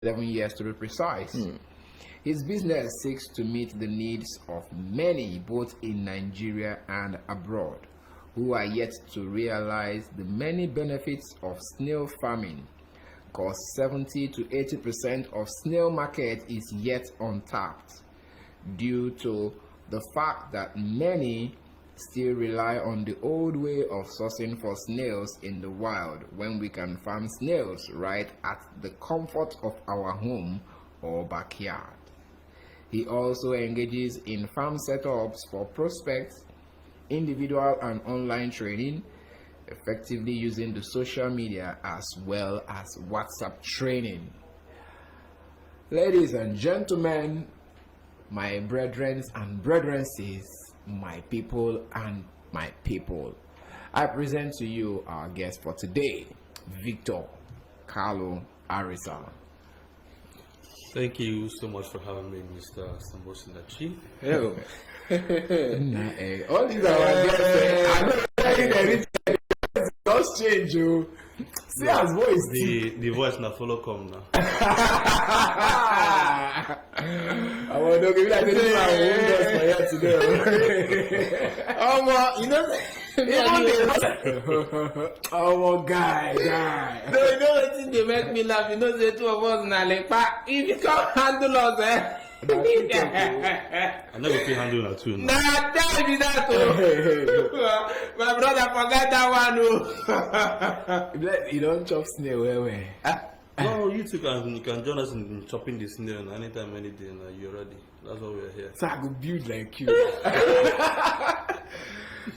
11 years to be precise. His business seeks to meet the needs of many, both in Nigeria and abroad, who are yet to realize the many benefits of snail farming, because 70 to 80% of snail market is yet untapped due to the fact that many still rely on the old way of sourcing for snails in the wild, when we can farm snails right at the comfort of our home or backyard. He also engages in farm setups for prospects, individual and online training, effectively using the social media as well as WhatsApp training. Ladies and gentlemen, my brethren and brethren-sis, my people and my people, I present to you our guest for today, Victor Carlo Arisa. Thank you so much for having me, Mr. Sambosinachi. Hello. All these are our guests. Just change you. See his voice. The voice now follow come now. I want to give you like this man for today. You know. Oh guy. No, you know what they make me laugh. You know the two of us now like, if you can't handle us, I never feel handle that too. Nah, tell me that too. My brother forgot that one. You don't chop snail where? No, you two can join us in chopping the snail anytime, any day. You're ready. That's why we're here. So I could build like you.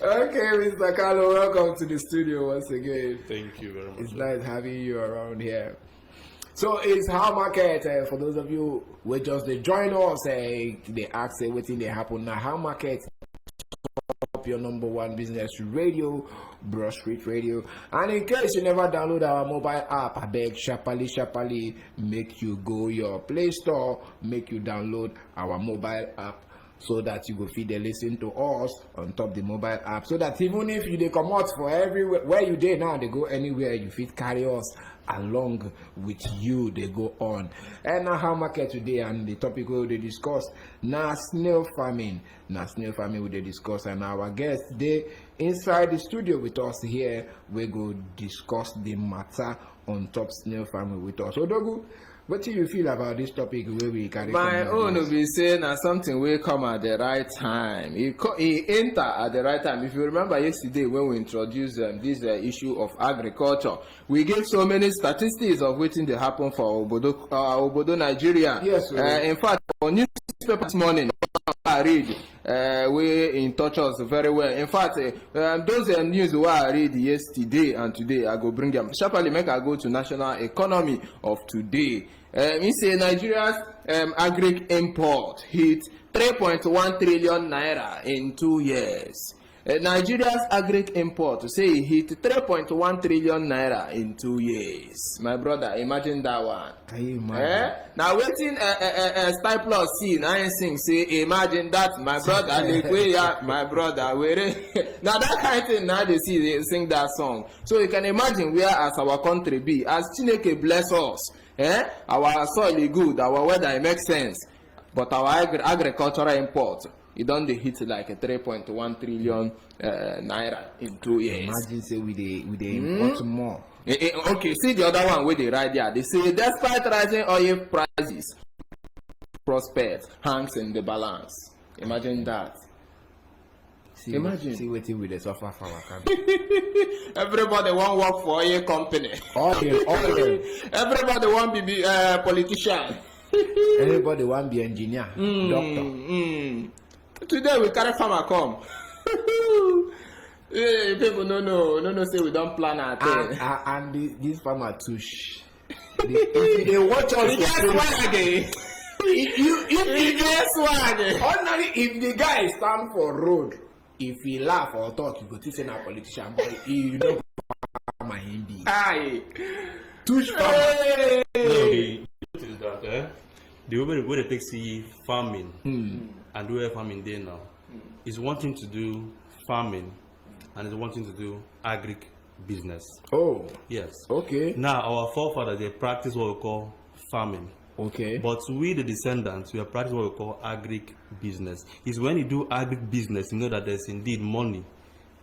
Okay, Mr. Carlo, welcome to the studio once again. Thank you very much. It's nice having you around here. So it's how market, for those of you who just join us, they ask what thing they happen now. How market up your number one business radio, Brush Street Radio. And in case you never download our mobile app, I beg sharply make you go your Play Store, make you download our mobile app, so that you go feed the listen to us on top the mobile app, so that even if you they come out for everywhere where you dey now, they go anywhere, you fit carry us along with you, they go on. And now how market today, and the topic we they discuss now snail farming. Now snail farming we they discuss, and our guests they inside the studio with us here, we go discuss the matter on top snail farming with us. So Dogu, what do you feel about this topic where we carry? My own will be saying something will come at the right time. He enter at the right time. If you remember yesterday when we introduced this issue of agriculture, we gave so many statistics of what they happen for Obodo, Nigeria. Yes. In fact, on newspaper this morning, I read, we in touch us very well. In fact, those news where I read yesterday and today, I go bring them. Sharply make I go to national economy of today. We say Nigeria's agri import hit 3.1 trillion naira in 2 years. Nigeria's agri import say hit 3.1 trillion naira in 2 years. My brother, imagine that one. Can you imagine? Now waiting Style Plus C, I sing say imagine that, my brother. My brother, now that kind of thing now they see they sing that song. So you can imagine where as our country be, as Chineke bless us. Our soil is good, our weather makes sense, but our agricultural import, it don't hit like a 3.1 trillion naira in 2 years. Imagine say we they import more. Okay, see the other one where they write there. They say despite rising oil prices, prospect hangs in the balance. Imagine that. Imagine. See what we they suffer for our country. Everybody want work for oil company. Oil. Everybody want be politician. Everybody want be engineer, doctor. Today we carry farmer come. Hey, people no say we don't plan our thing. And this farmer too. They watch us. Ordinarily, if the guy stand for road, if he laugh or talk, you go to say na politician, but he don't farmer him be. Aye. Tush farmer. The truth is that the way they take see farming and do farming there now is wanting to do farming and is wanting to do agric business. Oh. Yes. Okay. Now our forefathers they practice what we call farming. Okay. But we, the descendants, we are practicing what we call agric business. It's when you do agric business, you know that there's indeed money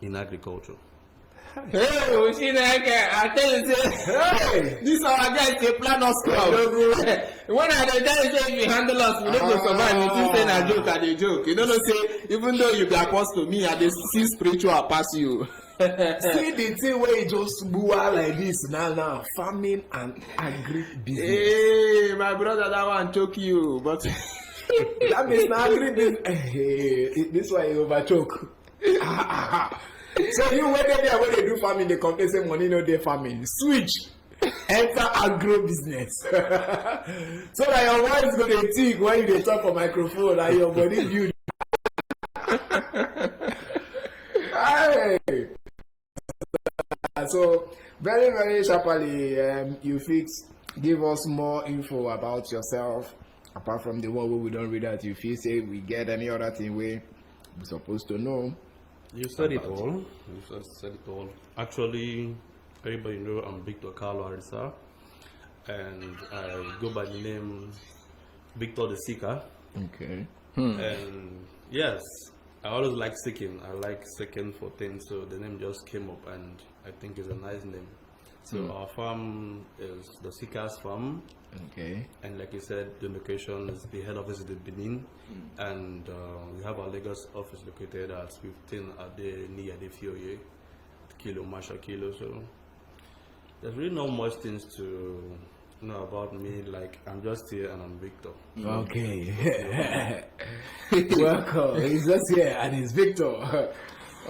in agriculture. Hey, we see that guy. I tell you, say, hey, this our guy is a plan us club. When I tell you, say, if you handle us, we don't go survive. You think say a joke and a joke. You don't know, say, even though you be apostle, me, I dey see spiritual pass you. See the thing where you just move out like this now, farming and agri business. Hey, my brother, that one choke you, but That means now agri business. This one you over choke. So you when they do farming, they complain say money no dey farming. Switch, enter agro business. So that your voice go dey thick when you dey talk for microphone and your body build. Hey. So very very sharply, you fix give us more info about yourself apart from the one we don't read that. You feel say we get any other thing we supposed to know. You said it all. You said it all. Actually, everybody know I'm Victor Carlo Arisa, and I go by the name Victor the Seeker. Okay. And yes, I always like seeking. I like seeking for things, so the name just came up, and I think it's a nice name. So our farm is the Seekers Farm. Okay. And like you said, the location is the head office is in Benin, and we have our Lagos office located at 15 Ade near the Fioye, Kilo Masha Kilo. So there's really not much things to know about me. Like I'm just here and I'm Victor. Okay. Welcome. He's just here and he's Victor.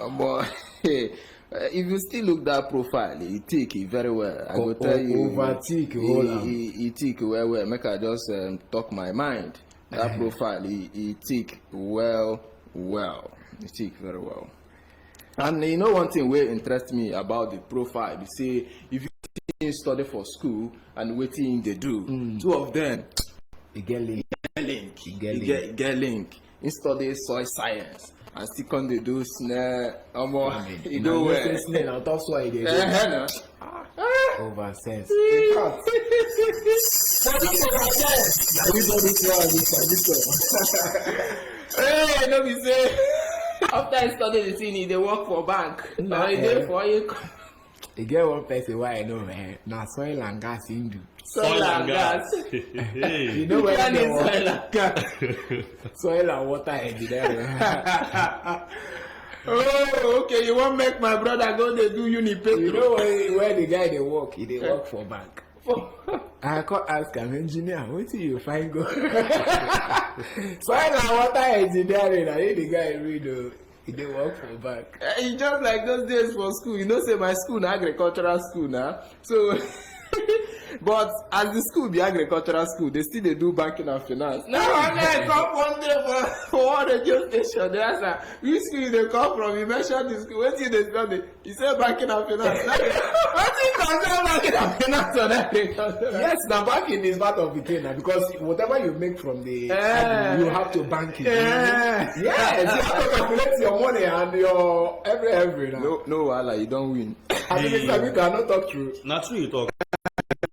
boy, if you still look that profile, he take it very well. I go tell you, overtake he take well. Make I just talk my mind. That profile, he take well. He take very well. And you know one thing wey interest me about the profile, you say if you study for school and wetin they do, two of them, You get link. get link. He study soil science and still come dey do Snail. You know where? Snail, I'll talk why they do. No. Over sense. Everybody Hey, no be say after I study the thing, he dey work for bank. Nah, He dey for you. You get one person why I know, man. Now soil and gas in do. Soil and gas. You know where Soil they and gas. soil and water engineering. Oh, okay. You want make my brother go dey do Unipetrol? You know where the guy they work? He they work for bank. I can't ask an engineer, what do you find go? Soil and water engineering, I think the guy read he dey work for bank. He just like those days for school. You know, say my school na agricultural school now. So, but as the school be agricultural school, they still they do banking and finance. Now I come one day for one radio station. They ask, which school they come from? He mentioned the school. What did they study? He said banking and finance. What is concern banking and finance on agriculture? Yes, now banking is part of the thing now because whatever you make from the you have to bank it. Yes, you have to calculate your money and your every now. No, wahala, you don't win. I mean, Mr. Victor, I not talk true. Not true, you talk.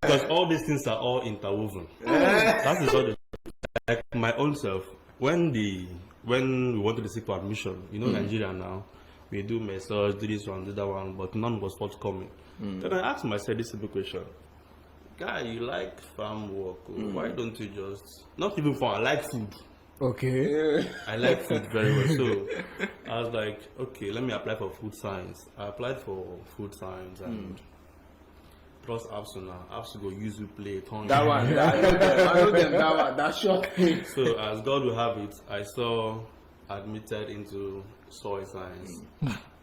Because all these things are all interwoven. That is all. Like my own self, when we wanted to seek for admission, you know, Nigeria now, we do message, do this one, do that one, but none was forthcoming. Then I asked myself this simple question: guy, you like farm work? Why don't you just not even farm? I like food. Okay. I like food very well. So I was like, okay, let me apply for food science. I applied for food science and. Plus apps go use you play turn. That one, I know them. That one, that short thing. So as God will have it, I saw admitted into soil science.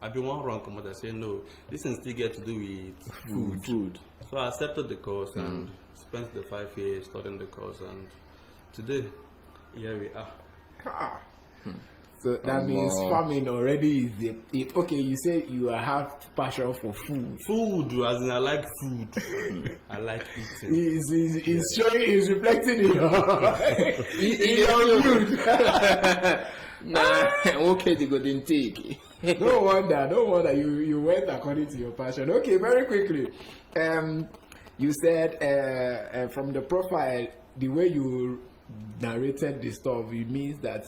I been one wrong comment. I say no, this thing still get to do with food. So I accepted the course and spent the 5 years studying the course, and today here we are. So that means farming already is okay. You say you have passion for food. Food, as in I like food. I like eating. He's showing, he's reflecting in your food. Nah, okay, they go didn't take. No wonder you went according to your passion. Okay, very quickly. You said from the profile, the way you narrated the stuff, it means that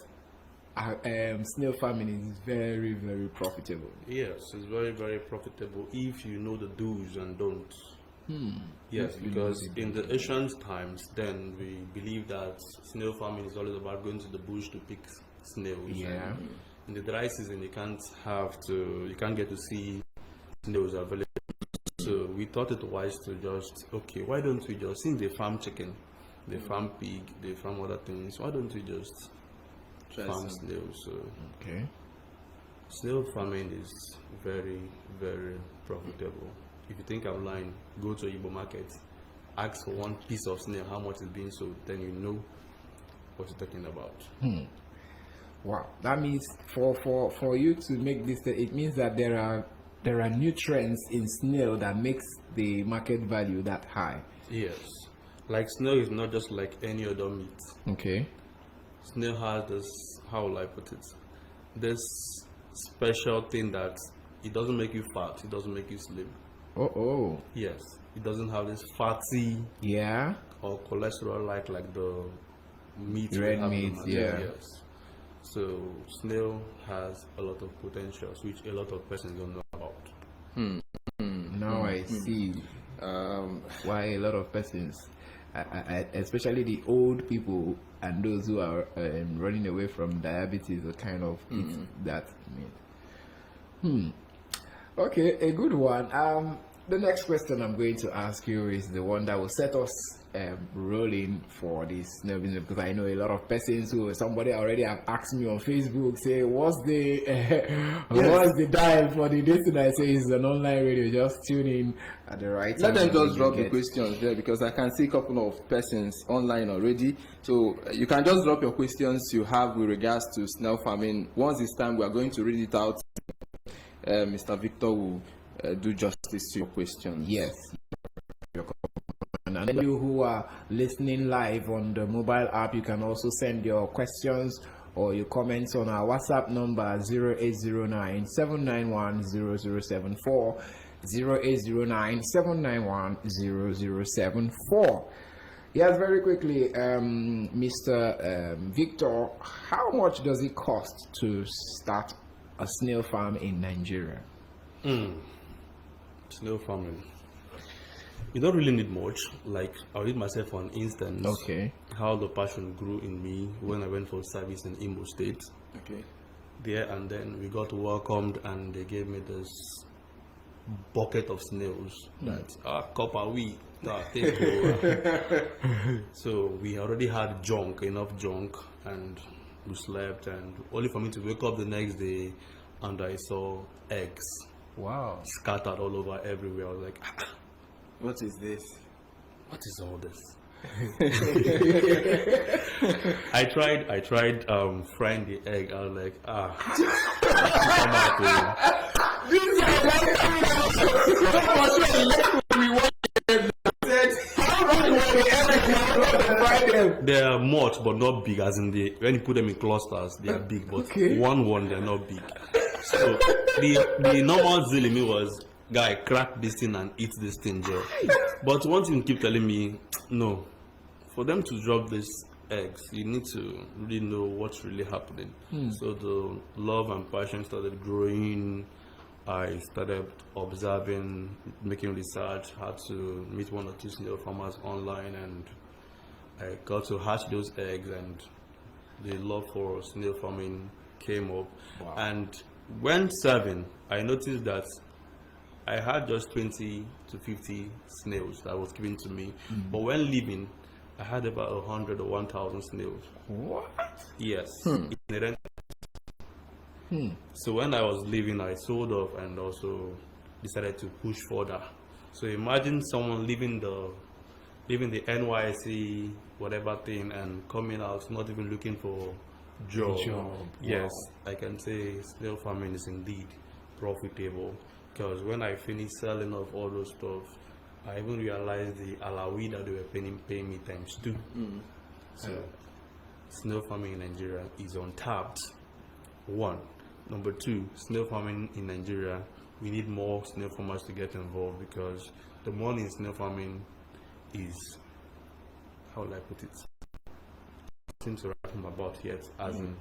snail farming is very, very profitable. Yes, it's very, very profitable if you know the do's and don'ts. Yes, because in the ancient times, then we believe that snail farming is always about going to the bush to pick snails. Yeah. And in the dry season, you can't get to see snails available. So we thought it wise to just, okay, why don't we just, since they farm chicken, they farm pig, they farm other things, why don't we just farm snails? So Okay. snail farming is very, very profitable. If you think I'm lying, go to Igbo market, ask for one piece of snail, how much is being sold, then you know what you're talking about. Wow. That means for you to make this, it means that there are nutrients in snail that makes the market value that high. Yes. Like snail is not just like any other meat. Okay. Snail has this, how will I put it? This special thing that it doesn't make you fat, it doesn't make you slim. Oh. Yes. It doesn't have this fatty Yeah. or cholesterol like the meat. we Red have meat, normally. yeah. Yes. So snail has a lot of potentials which a lot of persons don't know about. Now I see why a lot of persons, especially the old people and those who are running away from diabetes, are kind of eat that meat. Okay, a good one. The next question I'm going to ask you is the one that will set us rolling for this snail business, because I know a lot of persons who somebody already have asked me on Facebook, say what's the what's the dial for the destiny? I say it's an online radio, just tune in at the right time. Let them just drop the get- questions there, because I can see a couple of persons online already. So you can just drop your questions you have with regards to snail farming. Once it's time, we are going to read it out. Mr. Victor will do justice to your questions. Yes. And then you who are listening live on the mobile app, you can also send your questions or your comments on our WhatsApp number 0809 791 0074. 0809 791 0074. Yes, very quickly, Mr. Victor, how much does it cost to start a snail farm in Nigeria? Snail farming. You don't really need much. Like, I'll read myself for an instance. Okay. How the passion grew in me when I went for service in Imo State. Okay. There and then we got welcomed and they gave me this bucket of snails that copper we take over. So we already had enough junk, and we slept, and only for me to wake up the next day and I saw eggs Wow. scattered all over everywhere. I was like, What is this? what is all this? I tried frying the egg. I was like, they are much, but not big. As in when you put them in clusters, they are big, but Okay. one they're not big. So the normal zeal in me was, guy, crack this thing and eat this thing, Joe. But one thing keep telling me, no. For them to drop these eggs, you need to really know what's really happening. So the love and passion started growing. I started observing, making research, had to meet one or two snail farmers online, and I got to hatch those eggs, and the love for snail farming came up. Wow. And when serving, I noticed that I had just 20 to 50 snails that was given to me. But when leaving, I had about 100 or 1,000 snails. What? Yes. In a rent. So when I was leaving, I sold off and also decided to push further. So imagine someone leaving the NYC whatever thing and coming out not even looking for job. Yes, Wow. I can say snail farming is indeed profitable, because when I finished selling off all those stuff, I even realized the alawi that they were paying me times 2. So snail farming in Nigeria is untapped. 1. Number 2, snail farming in Nigeria, we need more snail farmers to get involved, because the money in snail farming is, how will I put it? Seems to write him about yet, as in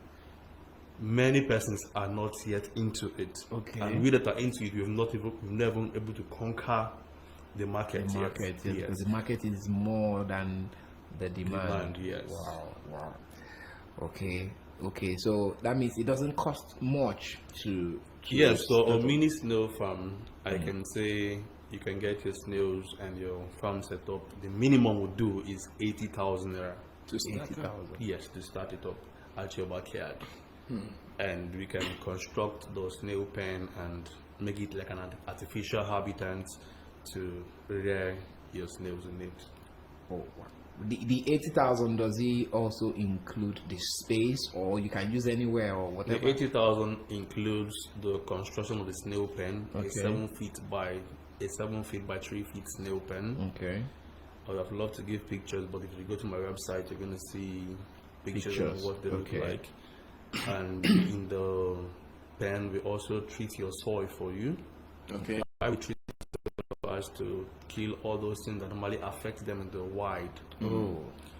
many persons are not yet into it. Okay. And we that are into it, we've never been able to conquer the market, Yes, yet. because the market is more than the demand. Yes. Wow. Okay. So that means it doesn't cost much to Yes, so a mini snail farm, I can say you can get your snails and your farm set up. The minimum would do is 80,000 naira. To start. 80,000. Yes, to start it up at your backyard. And we can construct the snail pen and make it like an artificial habitat to rear your snails in it. Oh, wow. The 80,000, does it also include the space, or you can use anywhere or whatever? The 80,000 includes the construction of the snail pen, Okay. a 7 feet by 3 feet snail pen. Okay. I would have loved to give pictures, but if you go to my website, you're going to see pictures Pictures, of what they okay. look like. And in the pen, we also treat your soil for you. Okay. I will treat as to kill all those things that normally affect them in the wild. Oh.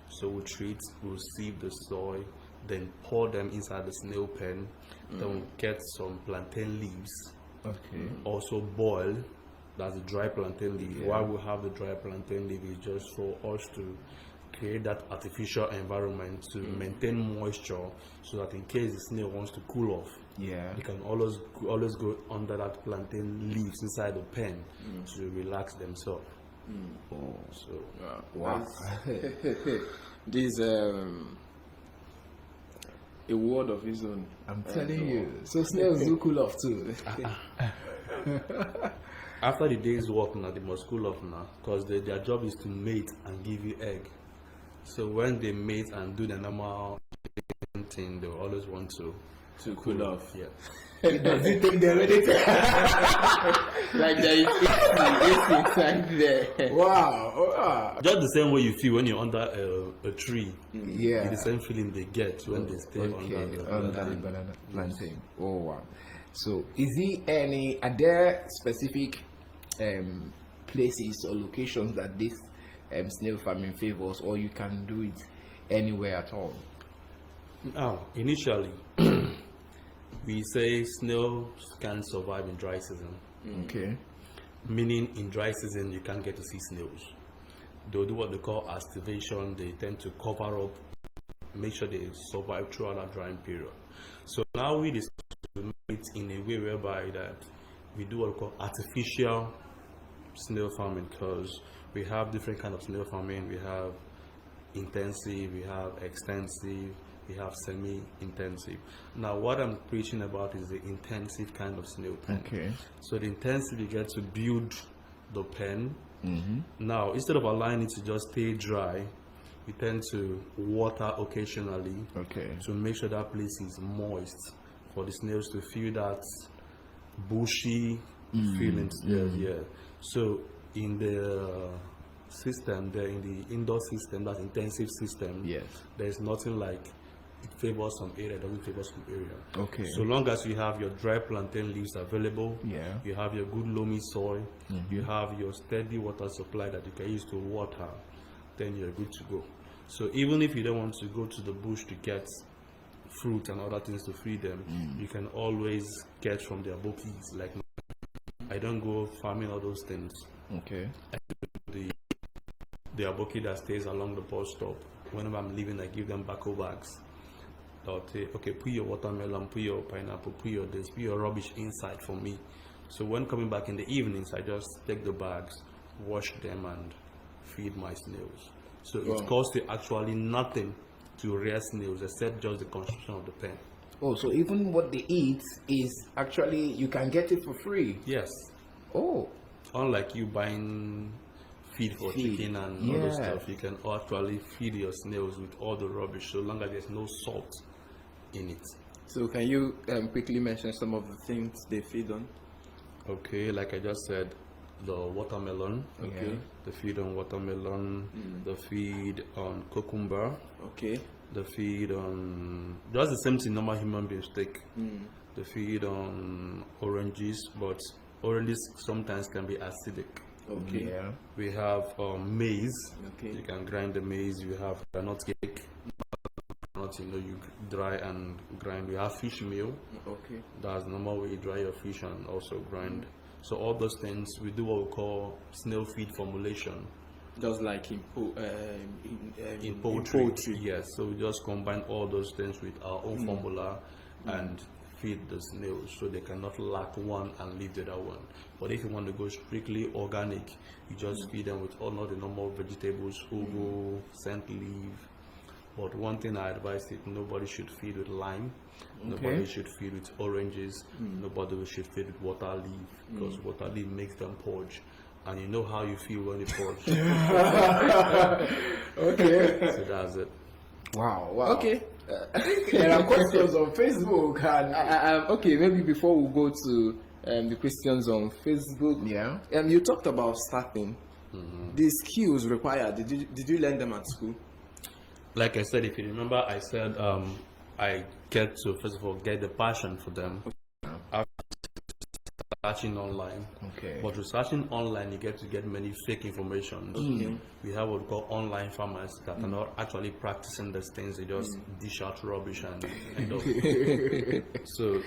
So we'll sieve the soil, then pour them inside the snail pen. Then we'll get some plantain leaves. Okay. Also boil. That's the dry plantain leaf. Yeah. Why we have the dry plantain leaf is just for us to create that artificial environment to maintain moisture, so that in case the snail wants to cool off, Yeah. you can always go under that plantain leaves inside the pen to relax themselves. Oh. So Wow. This a word of his own. I'm telling you. So snails do cool off too. after the day's work now, they must cool off now, because their job is to mate and give you egg. So when they mate and do the normal thing, they will always want to cool off. Yeah. Does it take them anything? Like there is AC inside there. Wow. Just the same way you feel when you're under a tree. Yeah. It's the same feeling they get when they stay Okay, under under the banana plantain. Oh wow. So are there specific places or locations that this snail farming favors, or you can do it anywhere at all? Now, initially, we say snails can survive in dry season. Okay. Meaning in dry season you can't get to see snails. They'll do what they call activation. They tend to cover up, make sure they survive throughout that drying period. So now we decide to make it in a way whereby that we do what we call artificial snail farming, because we have different kind of snail farming. We have intensive, we have extensive, we have semi-intensive. Now what I'm preaching about is the intensive kind of snail pen. Okay. So the intensive, you get to build the pen. Mm-hmm. Now instead of allowing it to just stay dry, we tend to water occasionally Okay. to make sure that place is moist for the snails to feel that bushy feeling. Yeah. So in the system there, in the indoor system, that intensive system, Yes. there's nothing like it favors some area, doesn't favor some area. Okay. So long as you have your dry plantain leaves available, Yeah. you have your good loamy soil, you have your steady water supply that you can use to water, then you're good to go. So even if you don't want to go to the bush to get fruit and other things to feed them, you can always get from their bookies. Like, I don't go farming all those things. Okay. The aboki that stays along the bus stop, whenever I'm leaving, I give them bako bags. They'll say, okay, put your watermelon, put your pineapple, put your this, put your rubbish inside for me. So when coming back in the evenings, I just take the bags, wash them, and feed my snails. So it costs you actually nothing to rear snails except just the construction of the pen. Oh, so even what they eat is actually, you can get it for free. Yes. Oh. Unlike you buying feed for chicken and all those stuff, you can actually feed your snails with all the rubbish, so long as there's no salt in it. So can you quickly mention some of the things they feed on? Okay, like I just said, the watermelon. Okay. The feed on watermelon. The feed on cucumber. Okay. The feed on just the same thing normal human beings take. The feed on oranges, but oranges sometimes can be acidic. Okay. Yeah. We have maize. Okay. You can grind the maize. We have granite cake. Not, you dry and grind. We have fish meal. Okay. That's the normal way you dry your fish and also grind. So all those things, we do what we call snail feed formulation. Just like in Poultry. poultry. Yes, so we just combine all those things with our own formula and feed the snails so they cannot lack one and leave the other one. But if you want to go strictly organic, you just feed them with all the normal vegetables, ugu, scent leaf. But one thing I advise is nobody should feed with lime, nobody should feed with oranges, nobody should feed with water leaf, because water leaf makes them purge. And you know how you feel when you purge. Okay. So that's it. Wow. Wow. Okay. There are questions on Facebook and Okay, maybe before we go to the questions on Facebook, yeah. you talked about starting. The skills required. Did you learn them at school? Like I said, if you remember, I said I get to first of all get the passion for them. After searching online, Okay. but researching online, you get to get many fake information. We have what we call online farmers that are not actually practicing these things; they just dish out rubbish and end up. So,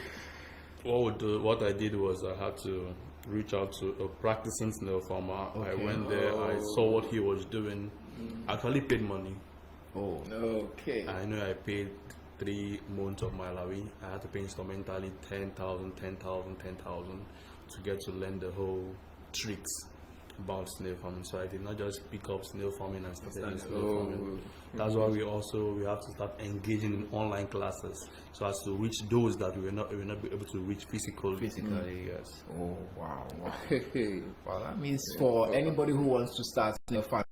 what I did was I had to reach out to a practicing snail farmer. I went there, I saw what he was doing. Actually, paid money. Oh. Okay. I know I paid 3 months of my allowance. I had to pay instrumentally 10,000 to get to learn the whole tricks about snail farming. So I did not just pick up snail farming and start doing snail farming. That's why we have to start engaging in online classes so as to reach those that we will not be able to reach physically. Yes. Oh wow. Wow. Well, that means for anybody who wants to start snail farming,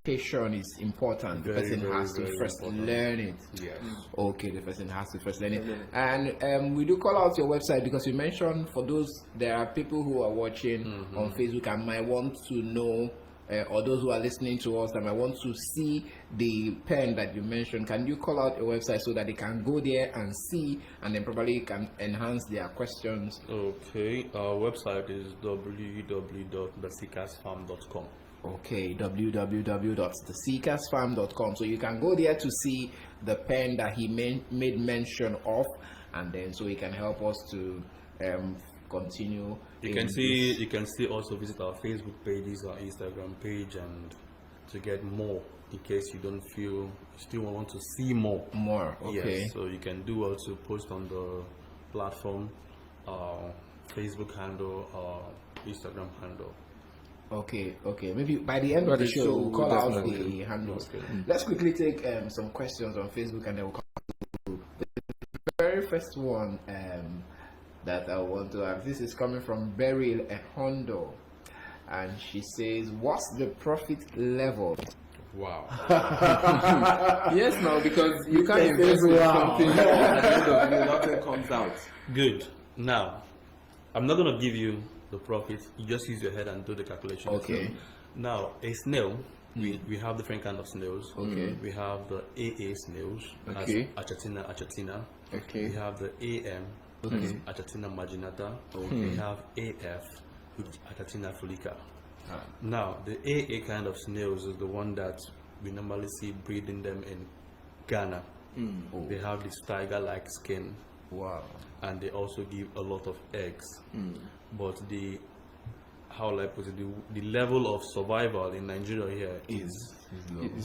education is important. The Very, person very, has to very first important. learn it. Yes. Okay, the person has to first learn it. And we do call out your website because you mentioned for those, there are people who are watching on Facebook and might want to know, or those who are listening to us that might want to see the pen that you mentioned. Can you call out your website so that they can go there and see and then probably can enhance their questions? Okay, our website is www.theseekersfarm.com. Okay, www.theseekersfarm.com. So you can go there to see the pen that he made mention of, and then so he can help us to continue. You can see also visit our Facebook pages, our Instagram page, and to get more in case you don't feel you still want to see more. Okay. Yes, so you can do also post on the platform, Facebook handle, Instagram handle. Okay. Maybe by the end of the show, we'll call out the handles. Okay. Let's quickly take some questions on Facebook, and then we'll come to the very first one that I want to have. This is coming from Beryl Ehondo, and she says, "What's the profit level?" Wow. Yes, no, because you can't invest in something at the end of the day, nothing comes out. Good. Now, I'm not going to give you the profit. You just use your head and do the calculation. Okay. Now, a snail, we have different kind of snails. Okay. We have the AA snails, Okay. that's Achatina. Okay. We have the AM, which is Achatina marginata. We have AF, which is Achatina fulica. Now, the AA kind of snails is the one that we normally see breeding them in Ghana. They have this tiger-like skin. Wow. And they also give a lot of eggs. But the level of survival in Nigeria here is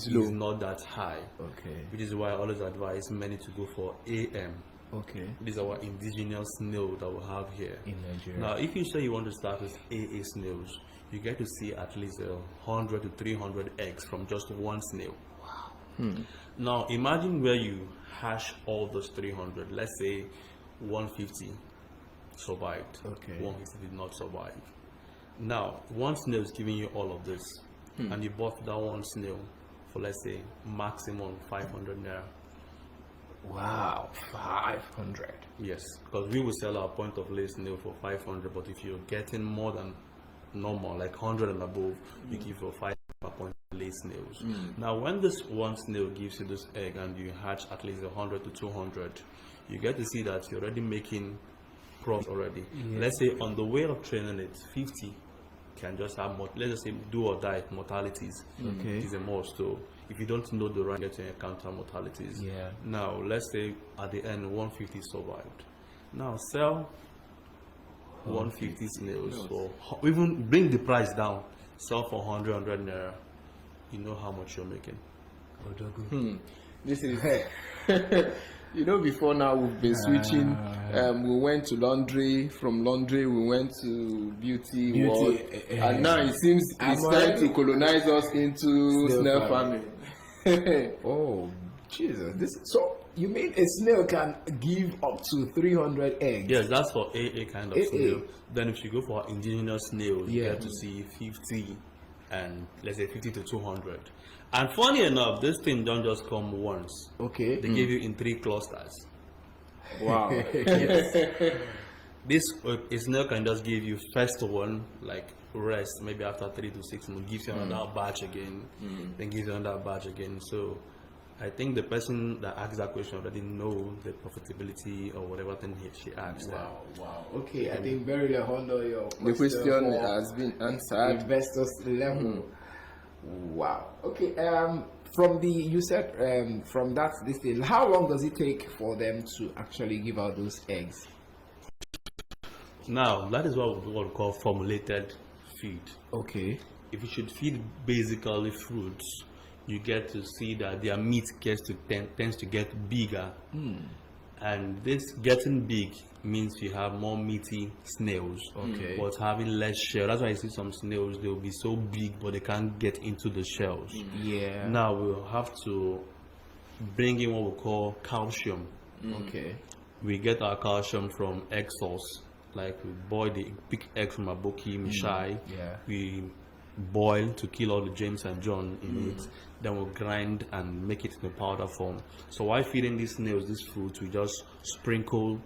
not that high. Okay. Which is why I always advise many to go for AM. Okay. This is our indigenous snail that we have here In Nigeria. Now, if you say you want to start with AA snails, you get to see at least 100 to 300 eggs from just one snail. Wow. Now, imagine where you hash all those 300. Let's say 150 survived. Okay. 150 did not survive. Now, one snail is giving you all of this, and you bought that one snail for, let's say, maximum 500 naira. Wow, 500. Yes, because we will sell our point of lay snail for 500, but if you're getting more than normal, like 100 and above, we give you 5 per point of lay snails. Now, when this one snail gives you this egg and you hatch at least 100 to 200, you get to see that you're already making profit already. Let's say on the way of training it, 50 can just have, let's just say, do or die mortalities. Okay. It is a must. So if you don't know the right, you get to encounter mortalities. Yeah. Now, let's say at the end, 150 survived. Now, sell 150 snails for, even bring the price down, sell for 100 naira. You know how much you're making. This is, before now we've been switching. We went to laundry. From laundry, we went to beauty world, and now it seems it's time to colonize us into snail farming. Oh, Jesus! So you mean a snail can give up to 300 eggs? Yes, that's for a kind of snail. Then if you go for indigenous snails, you Yeah. get to see 50 and let's say 50 to 200. And funny enough, this thing don't just come once. Okay. They give you in 3 clusters. Wow. This a snail can just give you first one, like rest, maybe after 3 to 6 months, gives you another batch again, then gives you another batch again. So I think the person that asked that question already know the profitability or whatever thing she asked. Wow. Okay, I think very honor your The question for has been answered. investors level. Wow. Okay. From the you said from that this thing, how long does it take for them to actually give out those eggs? Now that is what we call formulated feed. Okay. If you should feed basically fruits, you get to see that their meat tends to get bigger, and this getting big means you have more meaty snails, but having less shell. That's why you see some snails, they will be so big but they can't get into the shells. Yeah. Now we'll have to bring in what we call calcium. Okay. We get our calcium from egg source, like we boil the big egg from aboki mishai. Yeah. We boil to kill all the James and John in it. Then we'll grind and make it in a powder form. So while feeding these snails this fruit, we just sprinkle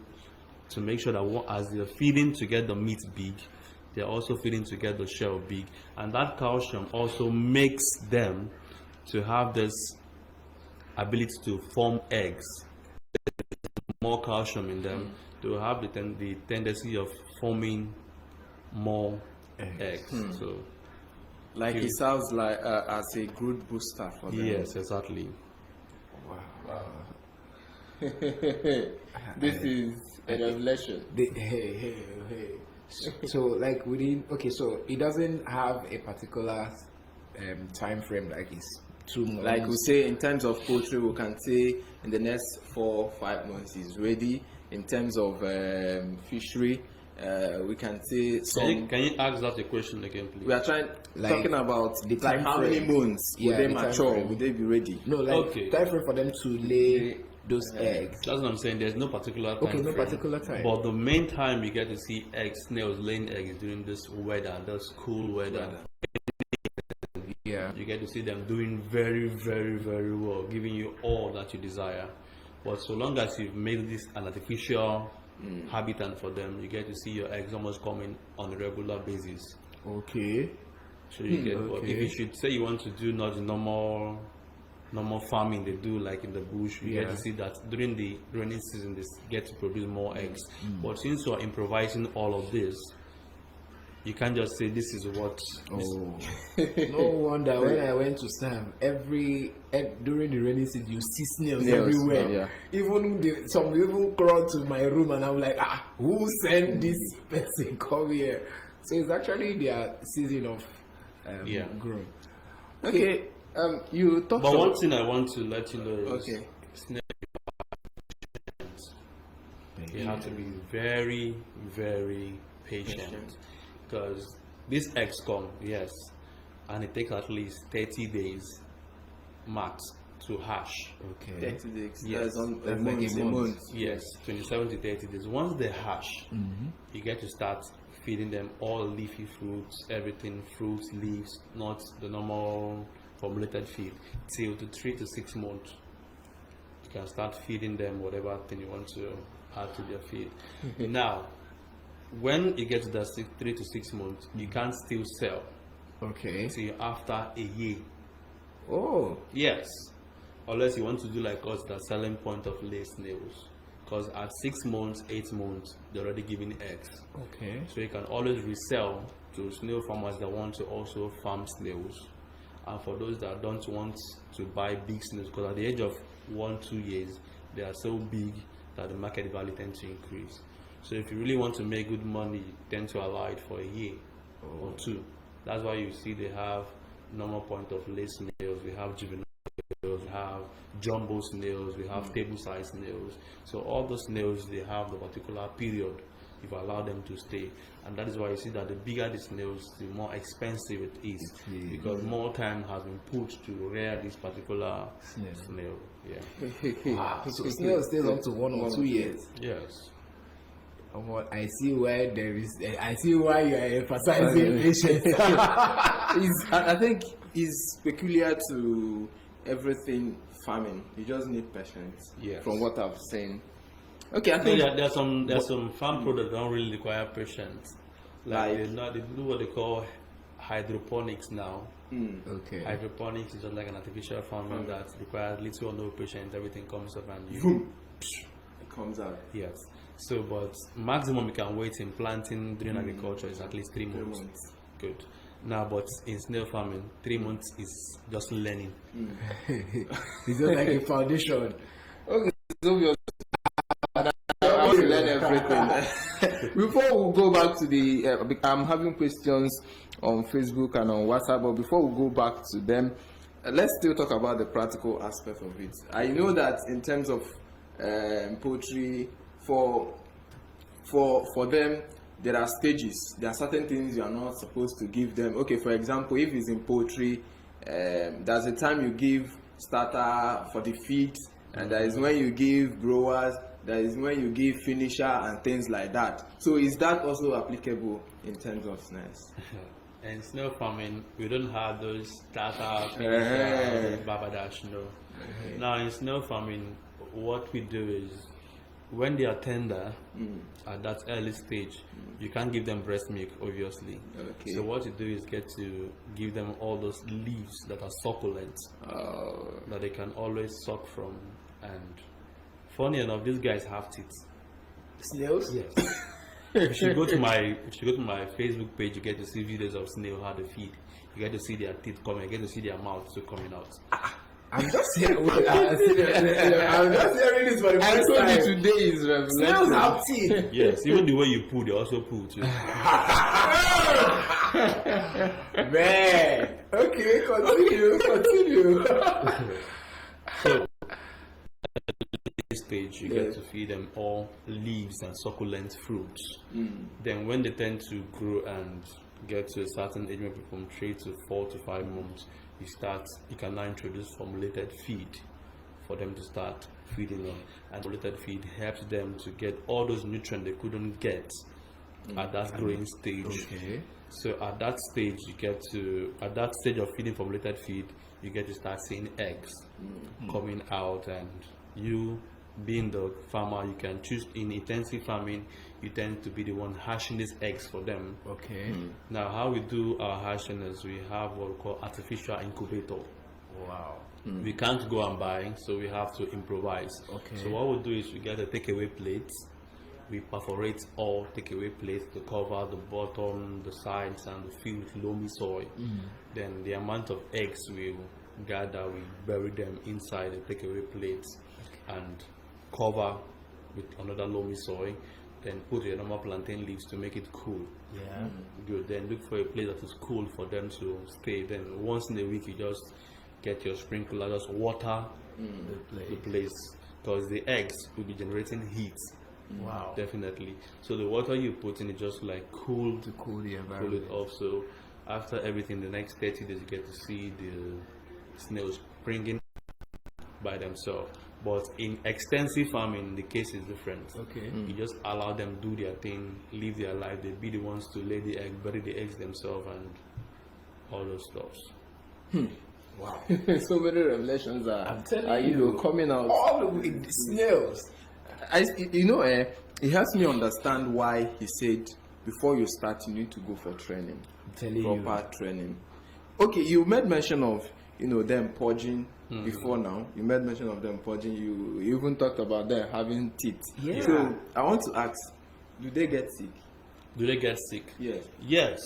to make sure that as they're feeding to get the meat big, they're also feeding to get the shell big. And that calcium also makes them to have this ability to form eggs. More calcium in them to have the tendency of forming more eggs. So Like it sounds like as a good booster for them. yes, exactly. Wow. This is a revelation. Hey. So like within so it doesn't have a particular time frame, like it's 2 months. Like we say, in terms of poultry, we can say in the next 4-5 months is ready. In terms of fishery, we can say some. Can you ask that a question again, please? We are talking about the time how many frame. months Yeah, will they the time mature? frame. Will they be ready? No, like time frame for them to lay those eggs. That's what I'm saying. There's no particular time. Okay, no frame. particular time. But the main time you get to see snails laying eggs is during this weather, this cool weather. Yeah. You get to see them doing very, very, very well, giving you all that you desire. But so long as you've made this an artificial habitat for them, you get to see your eggs almost coming on a regular basis. Okay. So you get. But if you should say you want to do not the normal farming they do like in the bush, you get to see that during the rainy season they get to produce more eggs. But since you are improvising all of this, you can't just say this is what. No wonder when I went to Sam, during the rainy season you see snails everywhere. Yeah. Even some even crawl to my room and I'm like, who sent this person come here? So it's actually their season of growth. Okay. You talked But about. one thing I want to let you know is snails. You have to be very, very patient. Because these eggs come, yes, and it takes at least 30 days max to hatch. Okay. 30 days. Yes. That's on That's like like a a month. month. Yes, 27 to 30 days. Once they hatch, you get to start feeding them all leafy fruits, everything, fruits, leaves, not the normal formulated feed, till to 3 to 6 months. You can start feeding them whatever thing you want to add to their feed. Now, when you get to that 3 to 6 months, you can't still sell Okay. till after a year. Oh. Yes, unless you want to do like us, the selling point of lay snails. Because at 6 months, 8 months, they're already giving eggs. Okay. So you can always resell to snail farmers that want to also farm snails, and for those that don't want to buy big snails, because at the age of 1-2 years they are so big that the market value tends to increase. So if you really want to make good money, you tend to allow it for a year or two. That's why you see they have normal point of lay snails, we have juvenile snails, we have jumbo snails, we have table size snails. So all those snails, they have the particular period if you allow them to stay, and that is why you see that the bigger the snails, the more expensive it is, because more time has been put to rear this particular snail. Yeah. Wow. So snail stays up to 1 or 2 years. Yes. I see why I see why you are emphasizing patience. I think it's peculiar to everything farming. You just need patience. Yes. From what I've seen. Okay, I think there's some farm products that don't really require patience. Like they do what they call hydroponics now. Okay. Hydroponics is just like an artificial farming that requires little or no patience. Everything comes up and it comes out. Yes. So, but maximum you can wait in planting during agriculture is at least 3 months. 3 months. Good. Now, but in snail farming, 3 months is just learning. It's just like a foundation. Okay, it's obvious. I want to learn everything. Before we go back to the, I'm having questions on Facebook and on WhatsApp, but before we go back to them, let's still talk about the practical aspect of it. I know that in terms of poultry, for them, there are stages. There are certain things you are not supposed to give them. Okay, for example, if it's in poultry, there's a time you give starter for the feed, and there is when you give growers, there is when you give finisher and things like that. So is that also applicable in terms of snails? In snail farming, we don't have those starter, finisher, babadash, no. Now in snail farming, what we do is, when they are tender at that early stage, you can't give them breast milk, obviously. Okay. So what you do is get to give them all those leaves that are succulent, that they can always suck from. And funny enough, these guys have teeth. Snails? Yes. If you go to my Facebook page, you get to see videos of snail how they feed. You get to see their teeth coming. You get to see their mouth still coming out. I'm just hearing. I'm just hearing this for the I first told time. you today is Snails revelation. have teeth. Yes, even the way you poo, they also poo too. Man. Okay, continue. So at this stage, you get to feed them all leaves and succulent fruits. Then when they tend to grow and get to a certain age, maybe from 3 to 4 to 5 months, you can now introduce formulated feed for them to start feeding on. And formulated feed helps them to get all those nutrients they couldn't get at that growing stage. Okay. So at that stage, at that stage of feeding formulated feed, you get to start seeing eggs coming out, and you, being the farmer, you can choose. In intensive farming, you tend to be the one hatching these eggs for them. Okay. Now, how we do our hatching is we have what we call artificial incubator. Wow. We can't go and buy, so we have to improvise. Okay. So what we do is we get a takeaway plate. We perforate all takeaway plates to cover the bottom, the sides, and the fill with loamy soil. Then the amount of eggs we gather, we bury them inside the takeaway plates and cover with another loamy soil. Then put your normal plantain leaves to make it cool. Yeah. Good. Then look for a place that is cool for them to stay. Then once in a week, you just get your sprinkler, just water the place, because the eggs will be generating heat. Wow. Definitely. So the water you put in is just like cool To cool the cool environment. it off. So after everything, the next 30 days, you get to see the snails springing by themselves. But in extensive farming, the case is different. Okay. You just allow them do their thing, live their life. They be the ones to lay the egg, bury the eggs themselves, and all those stuff. Wow. So many revelations I'm telling are you, coming out. All the way, the snails. It helps me understand why he said before you start, you need to go for training, I'm telling proper training. Okay, you made mention of them purging before now. You made mention of them purging. You even talked about them having teeth. Yeah. So I want to ask, do they get sick? Do they get sick? Yes. Yes.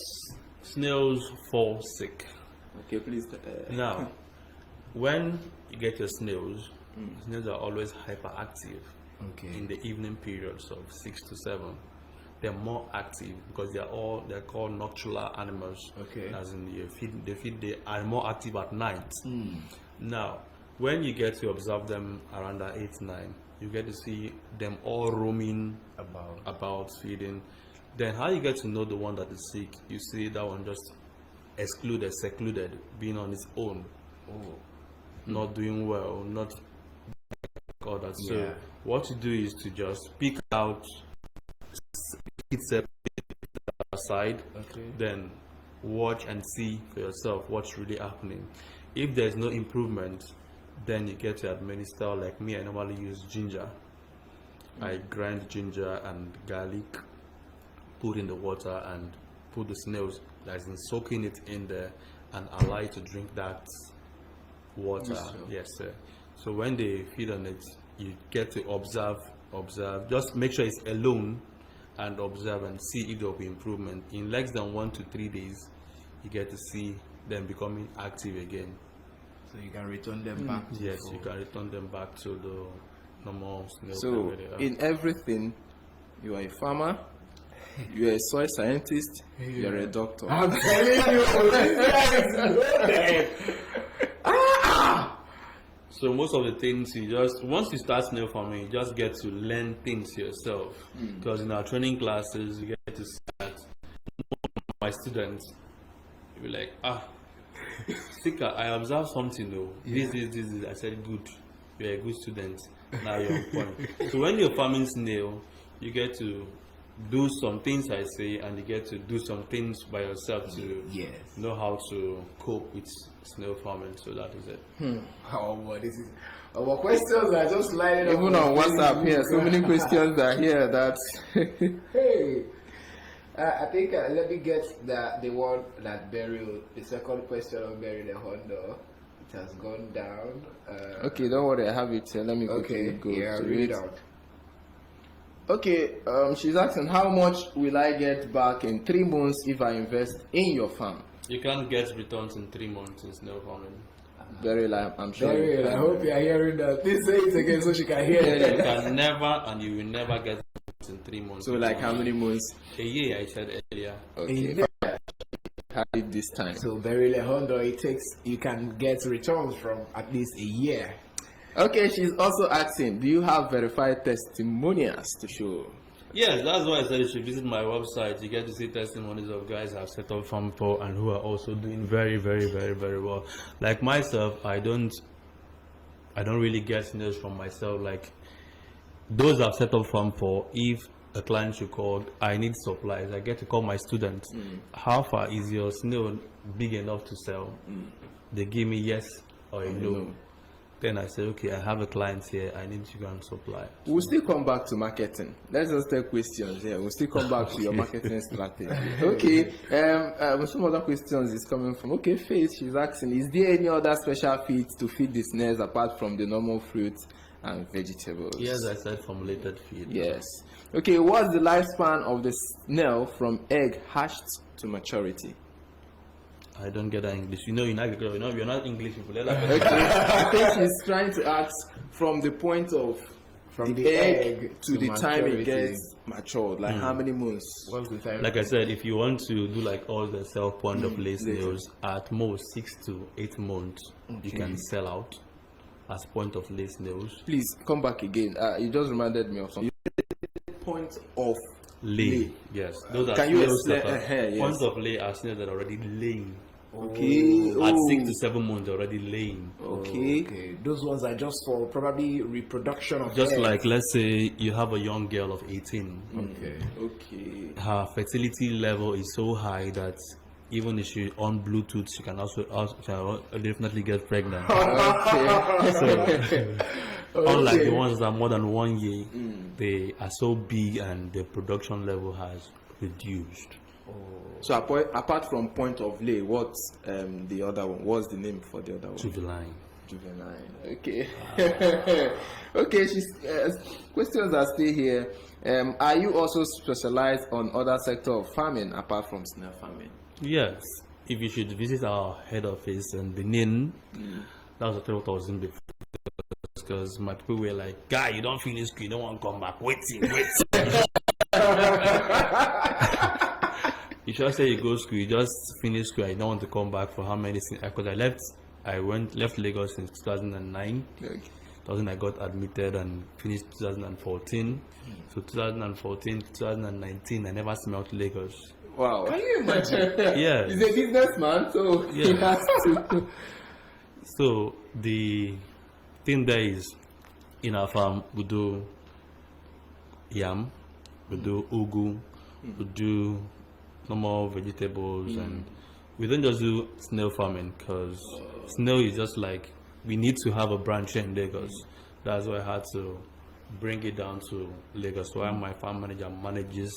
Snails fall sick. Okay, please. Now, when you get your snails, snails are always hyperactive in the evening periods of 6 to 7. They're more active because they're called nocturnal animals. Okay. As in they are more active at night. Now, when you get to observe them around that 8, 9, you get to see them all roaming about feeding. Then how you get to know the one that is sick, you see that one just secluded, being on its own, not doing well, not all that. So what you do is to just pick out, keep separate aside, then watch and see for yourself what's really happening. If there's no improvement, then you get to administer. Like me, I normally use ginger. I grind ginger and garlic, put in the water, and put the snails, that's in soaking it in there, and allow it to drink that water. Yes, sir. So when they feed on it, you get to observe. Just make sure it's alone, and observe and see if there will be improvement. In less than 1 to 3 days, you get to see them becoming active again. So you can return them back. Yes, you can return them back to the normal snail. So, in everything, you are a farmer, you are a soil scientist, you are a doctor. I'm telling you, this guy is loaded. So most of the things once you start snail farming, you just get to learn things yourself. Because in our training classes, you get to start. My students will be like, Sika, I observed something though. This. I said, good. You're a good student. Now you're on point. So when you're farming snail, you get to do some things I say, and you get to do some things by yourself to know how to cope with snail farming. So that is it. Oh, boy, this is our questions are just lining up. Even on WhatsApp here, so many questions are here that. Hey, I think let me get the one that buried the second question on Bury the Hondo. It has gone down. Okay, don't worry, I have it here. Let me quickly go to read it. out. Okay, she's asking, how much will I get back in 3 months if I invest in your farm? You can't get returns in 3 months in snail farming. Very I'm sure. Very I hope you are hearing that. Please say it again so she can hear it. You can never, and you will never get returns in 3 months. So like how many months? A year, I said earlier. Okay. Have it this time. So Bury the Hondo, you can get returns from at least a year. Okay, she's also asking, do you have verified testimonials to show? Yes, that's why I said you should visit my website. You get to see testimonies of guys I've set up farm for and who are also doing very, very, very, very well. Like myself, I don't really get snails from myself. Like those I've set up farm for, if a client should call, I need supplies, I get to call my students. How far is your snail big enough to sell? They give me yes or a no. Then I say, okay, I have a client here, I need to go and supply. We'll still come back to marketing. Let's just take questions here. We'll still come back to your marketing strategy. Okay, some other questions is coming from, okay, Faith, she's asking, is there any other special feeds to feed the snails apart from the normal fruits and vegetables? Yes, I said formulated feed. Yes. Okay, what's the lifespan of the snail from egg hatched to maturity? I don't get that English. You're not English people. Okay, I think she's trying to ask from the point of the egg to the time it gets matured, like how many months? What's the time? Like I said, if you want to do like all the sell point of lay snails, at most 6 to 8 months, you can sell out as point of lay snails. Please come back again. You just reminded me of something. Point of lay. Yes, those are can you snails explain? that are, Yes. Points of lay are snails that are already laying. Okay. At 6 to 7 months, they're already laying. Okay. Those ones are just for probably reproduction of Just eggs. like, let's say you have a young girl of 18. Okay. Her fertility level is so high that even if she on Bluetooth, she can also definitely get pregnant. Unlike the ones that are more than 1 year, they are so big and the production level has reduced. So apart from point of lay, what's the other one? What's the name for the other one? Juvenile. Okay. Okay. She's questions are still here. Are you also specialized on other sector of farming apart from snail farming? Yes. If you should visit our head office in Benin, that was what I was in before. Because my people were like, guy, you don't finish school, you don't want to come back. Wait. You should say you go to school, you just finish school, I don't want to come back for how many things. Because I left Lagos in 2009. Okay. 2000 I got admitted and finished 2014. So 2014, 2019, I never smelled Lagos. Wow. Can you imagine? Yeah. He's a businessman, so he Yeah. has to. So the thing there is, in our farm, we do yam, we do ugu, we do normal vegetables, and we don't just do snail farming because snail is just like, we need to have a branch in Lagos. That's why I had to bring it down to Lagos, while my farm manager manages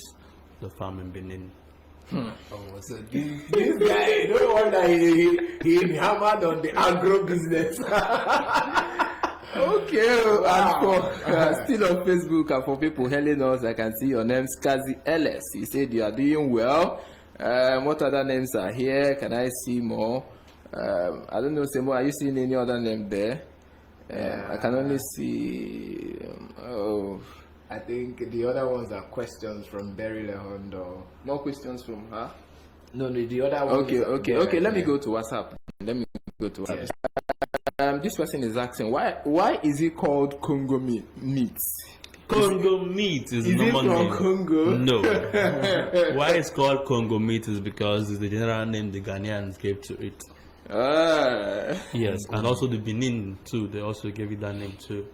the farm in Benin. Oh, so this guy, no wonder he hammered on the agro business. Okay, and for still on Facebook, and for people hailing us, I can see your name, Skazi Ellis. He said you are doing well. What other names are here? Can I see more? I don't know, Semo, are you seeing any other name there? I can only see. I think the other ones are questions from Berry Lehondo. More questions from her. No, the other one. Okay. Let me go to WhatsApp. Yes. This person is asking why is it called Congo meat? Congo meat is it normal from name. Congo? No. Why it's called Congo meat is because it's the general name the Ghanaians gave to it. Yes, and also the Benin too, they also gave it that name too.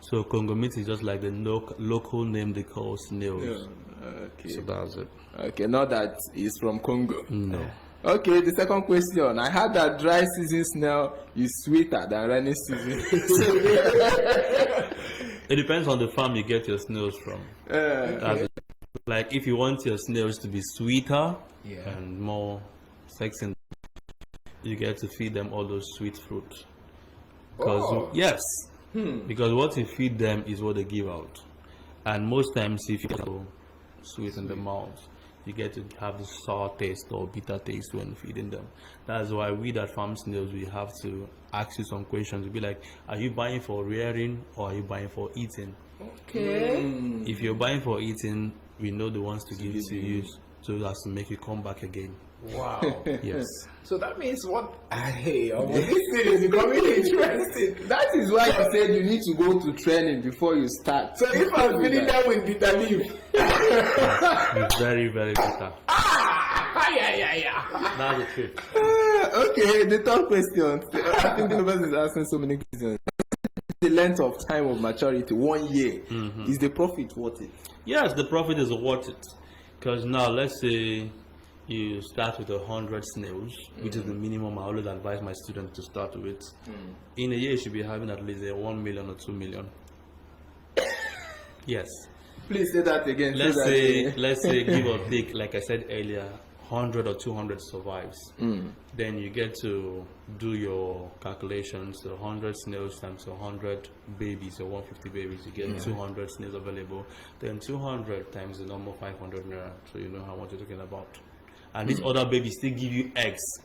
So Congo meat is just like the local name they call snails. Yeah. Okay. So that's it. Okay, not that it's from Congo. No. Okay, the second question. I heard that dry season snail is sweeter than rainy season. It depends on the farm you get your snails from. Okay. Like if you want your snails to be sweeter Yeah. and more sexy, you get to feed them all those sweet fruit. Because yes, because what you feed them is what they give out, and most times if you go sweet in the mouth, you get to have the sour taste or bitter taste when feeding them. That's why we that farm snails, we have to ask you some questions. We'll be like, are you buying for rearing or are you buying for eating? Okay. If you're buying for eating, we know the ones to give it to you, so that's to make you come back again. Wow. Yes. So that means what? Hey, this thing is becoming interesting. That is why you said you need to go to training before you start. So if I'm feeling that with bitter leaf. It's very, very bitter. Yeah. That's the truth. Okay, the third question. I think the person is asking so many questions. The length of time of maturity, 1 year. Is the profit worth it? Yes, the profit is worth it. Because now, let's say you start with 100 snails, which is the minimum I always advise my students to start with. In a year, you should be having at least 1 million or 2 million. Yes. Please say that again. Let's say give or take, like I said earlier, 100 or 200 survives. Then you get to do your calculations. So 100 snails times 100 babies or 150 babies, you get 200 snails available. Then 200 times the normal 500 naira, so you know how much you're talking about. And these other babies still give you eggs,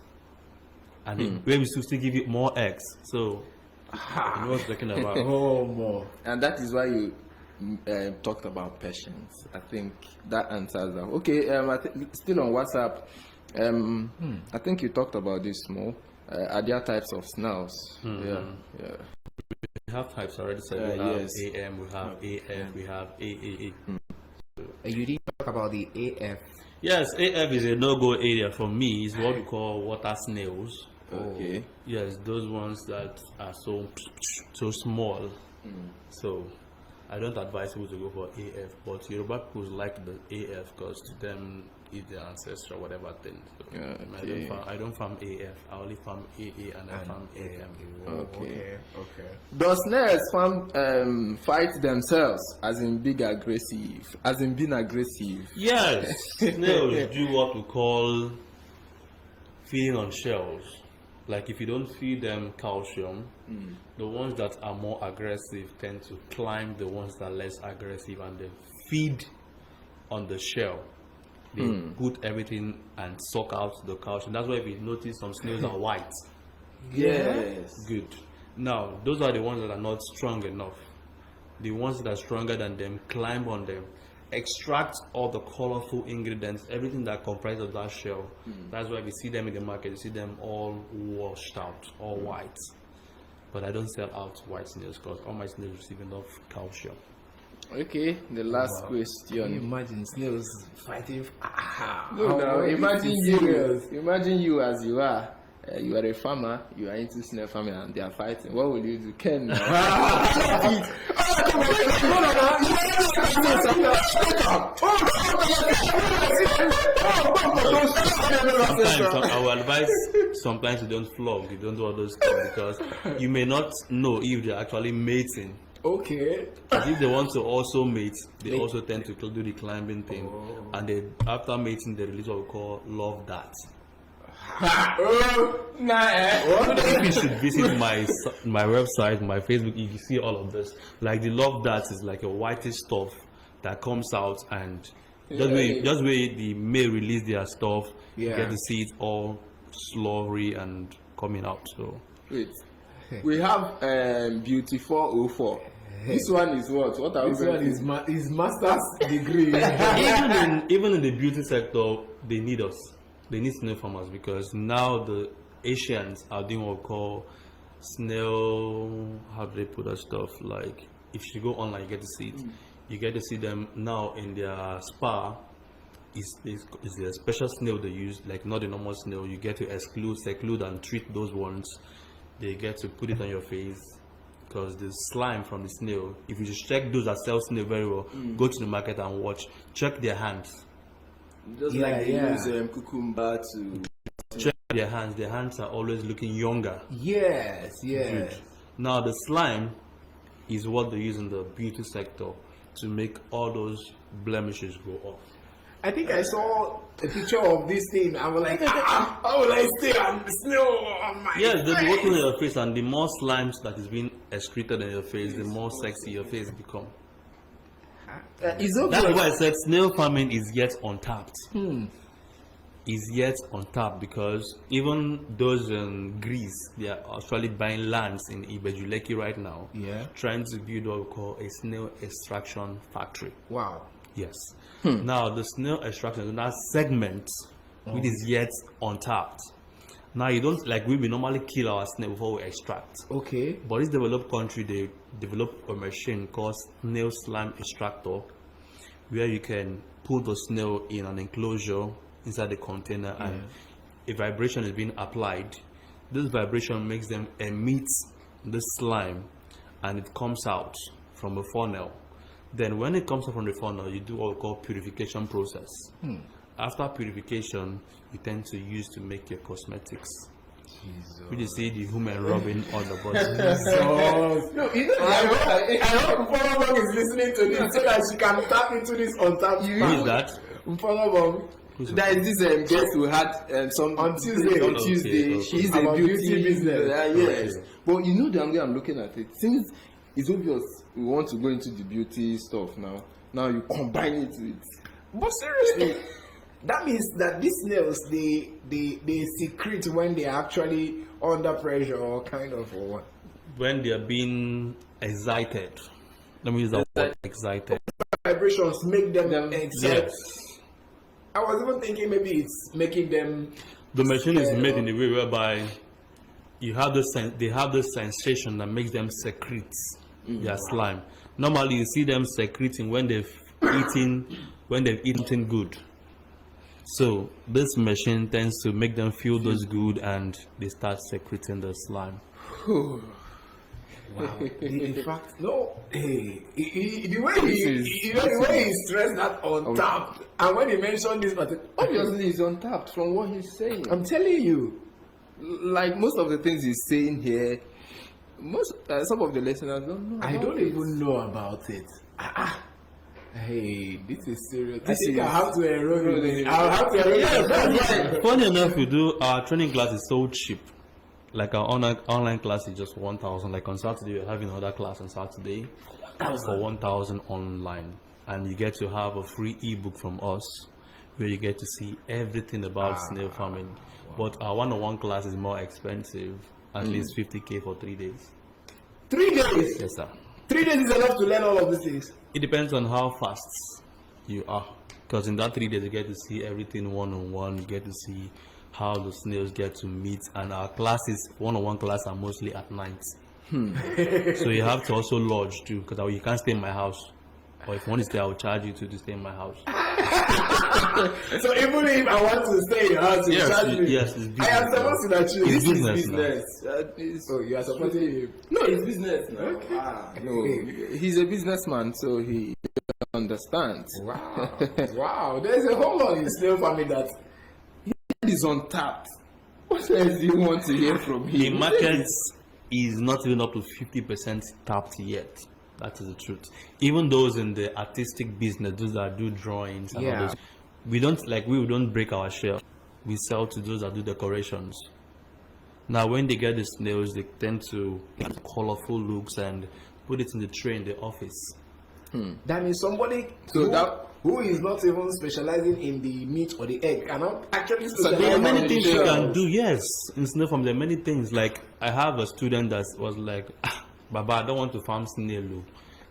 and the babies still give you more eggs. So you know what I'm talking about. Oh, more. And that is why you talked about patience. I think that answers that. Okay, still on WhatsApp. I think you talked about this more. Are there types of snails? Yeah. We have types already. So we have AM, we have AF, we have AAA. You didn't talk about the AF. Yes, AF is a no-go area for me. It's what we call water snails. Okay. Yes, those ones that are so small. So I don't advise people to go for AF, but Yoruba people like the AF because to them it's their ancestral whatever thing. So I don't farm AF. I only farm AA and I farm AM. Okay. Does snails fight themselves as in being aggressive? Yes, snails do what we call feeding on shells. Like if you don't feed them calcium, the ones that are more aggressive tend to climb the ones that are less aggressive, and they feed on the shell. They put everything and suck out the calcium. That's why if you notice some snails are white. Yes. Good. Now, those are the ones that are not strong enough. The ones that are stronger than them climb on them, extract all the colorful ingredients, everything that comprises of that shell. That's why we see them in the market. You see them all washed out, all white. But I don't sell out white snails because all my snails receive enough calcium. Okay, the last Can you question. imagine snails fighting? No, no, imagine you as you are. You are a farmer, you are into snail farming, and they are fighting. What will you do? Ken? Sometimes I will advise sometimes you don't flog, you don't do all those things because you may not know if they're actually mating. Okay. But if they want to also mate, they also tend to do the climbing thing. And they, after mating, they release what we call love darts. If you should visit my website, my Facebook, you can see all of this. Like the love darts is like a whitish stuff that comes out, and just where the male release their stuff, you get to see it all slurry and coming out. So wait, we have Beauty 404. This one is what? What are This we one is master's degree. even in the beauty sector, they need us. They need snail farmers because now the Asians are doing what we call snail. How do they put that stuff? Like if you go online, you get to see it. You get to see them now in their spa. Is a special snail they use, like not the normal snail. You get to seclude and treat those ones. They get to put it on your face because the slime from the snail. If you just check those that sell snail very well, go to the market and watch. Check their hands. Just like they use cucumber to Check their hands. Their hands are always looking younger. Yes. Good. Now the slime is what they use in the beauty sector to make all those blemishes go off. I think I saw a picture of this thing. I was like, how will I stay on the snow on my Yes, they'll be face? working on your face, and the more slimes that is being excreted in your face, the more sexy your face become. it's That's okay. why I said snail farming is yet untapped. Is yet untapped because even those in Greece, they are actually buying lands in Ibejuleki right now, trying to build what we call a snail extraction factory. Wow. Yes. Now the snail extraction is that segment which is yet untapped. Now you don't like we normally kill our snail before we extract. Okay. But this developed country, they developed a machine called snail slime extractor, where you can put the snail in an enclosure inside the container, and a vibration is being applied. This vibration makes them emit the slime, and it comes out from a funnel. Then when it comes out from the funnel, you do what we call purification process. After purification, you tend to use to make your cosmetics. We just see the human rubbing on the body. No, I hope Mponobong is listening to this so that she can tap into this untapped Who is that? Mponobong. There is this guest we had some On Tuesday. On Tuesday, Okay. she's a About beauty beauty business. yes, Okay. but you know the way I'm looking at it. Since it's obvious we want to go into the beauty stuff now. Now you combine it with. But seriously, that means that these snails they secrete when they are actually under pressure or kind of or what? When they are being excited. Let me use that word, excited. Vibrations make them excite. Yes. I was even thinking maybe it's making them. The machine is made in a way whereby you have they have the sensation that makes them secrete their slime. Normally, you see them secreting when they've eaten good. So this machine tends to make them feel those good, and they start secreting the slime. Wow. In fact, no. Hey, the way he stressed that on tap, and when he mentioned this, but Obviously, it's untapped from what he's saying. I'm telling you, Like most of the things he's saying here, some of the listeners don't know. I about don't it. even know about it. Hey, this is serious. I This think is- I have to enroll in it. Yeah, I'll have to enroll in it. Funny enough, we do our training class is so cheap. Like our online class is just 1,000. Like on Saturday, we're having another class on Saturday for 1,000 online, and you get to have a free ebook from us where you get to see everything about snail farming. But our one-on-one class is more expensive, at least 50K for 3 days. 3 days? Yes, sir. 3 days is enough to learn all of these things. It depends on how fast you are, because in that 3 days you get to see everything one-on-one. You get to see how the snails get to meet, and our classes, one-on-one class, are mostly at night. So you have to also lodge too, because you can't stay in my house. Or if one is there, I'll charge you to stay in my house. So even if I want to stay in your house, you charge me? Yes, it's business. I am supposed to choose. It's This business. is business. So you are supporting him? No, it's business now. Okay. No, he's a businessman, so he understands. Wow. Wow. There's a whole lot in snail farming that He's untapped. What else do you want to hear from him? The market is not even up to 50% tapped yet. That is the truth. Even those in the artistic business, those that do drawings and all those, we don't break our shell. We sell to those that do decorations. Now, when they get the snails, they tend to have colorful looks and put it in the tray in the office. That means somebody who is not even specializing in the meat or the egg cannot actually specialize. There are many in things the you shell. can do, yes. In snail farm, there are many things. Like, I have a student that was like, Baba, I don't want to farm snail.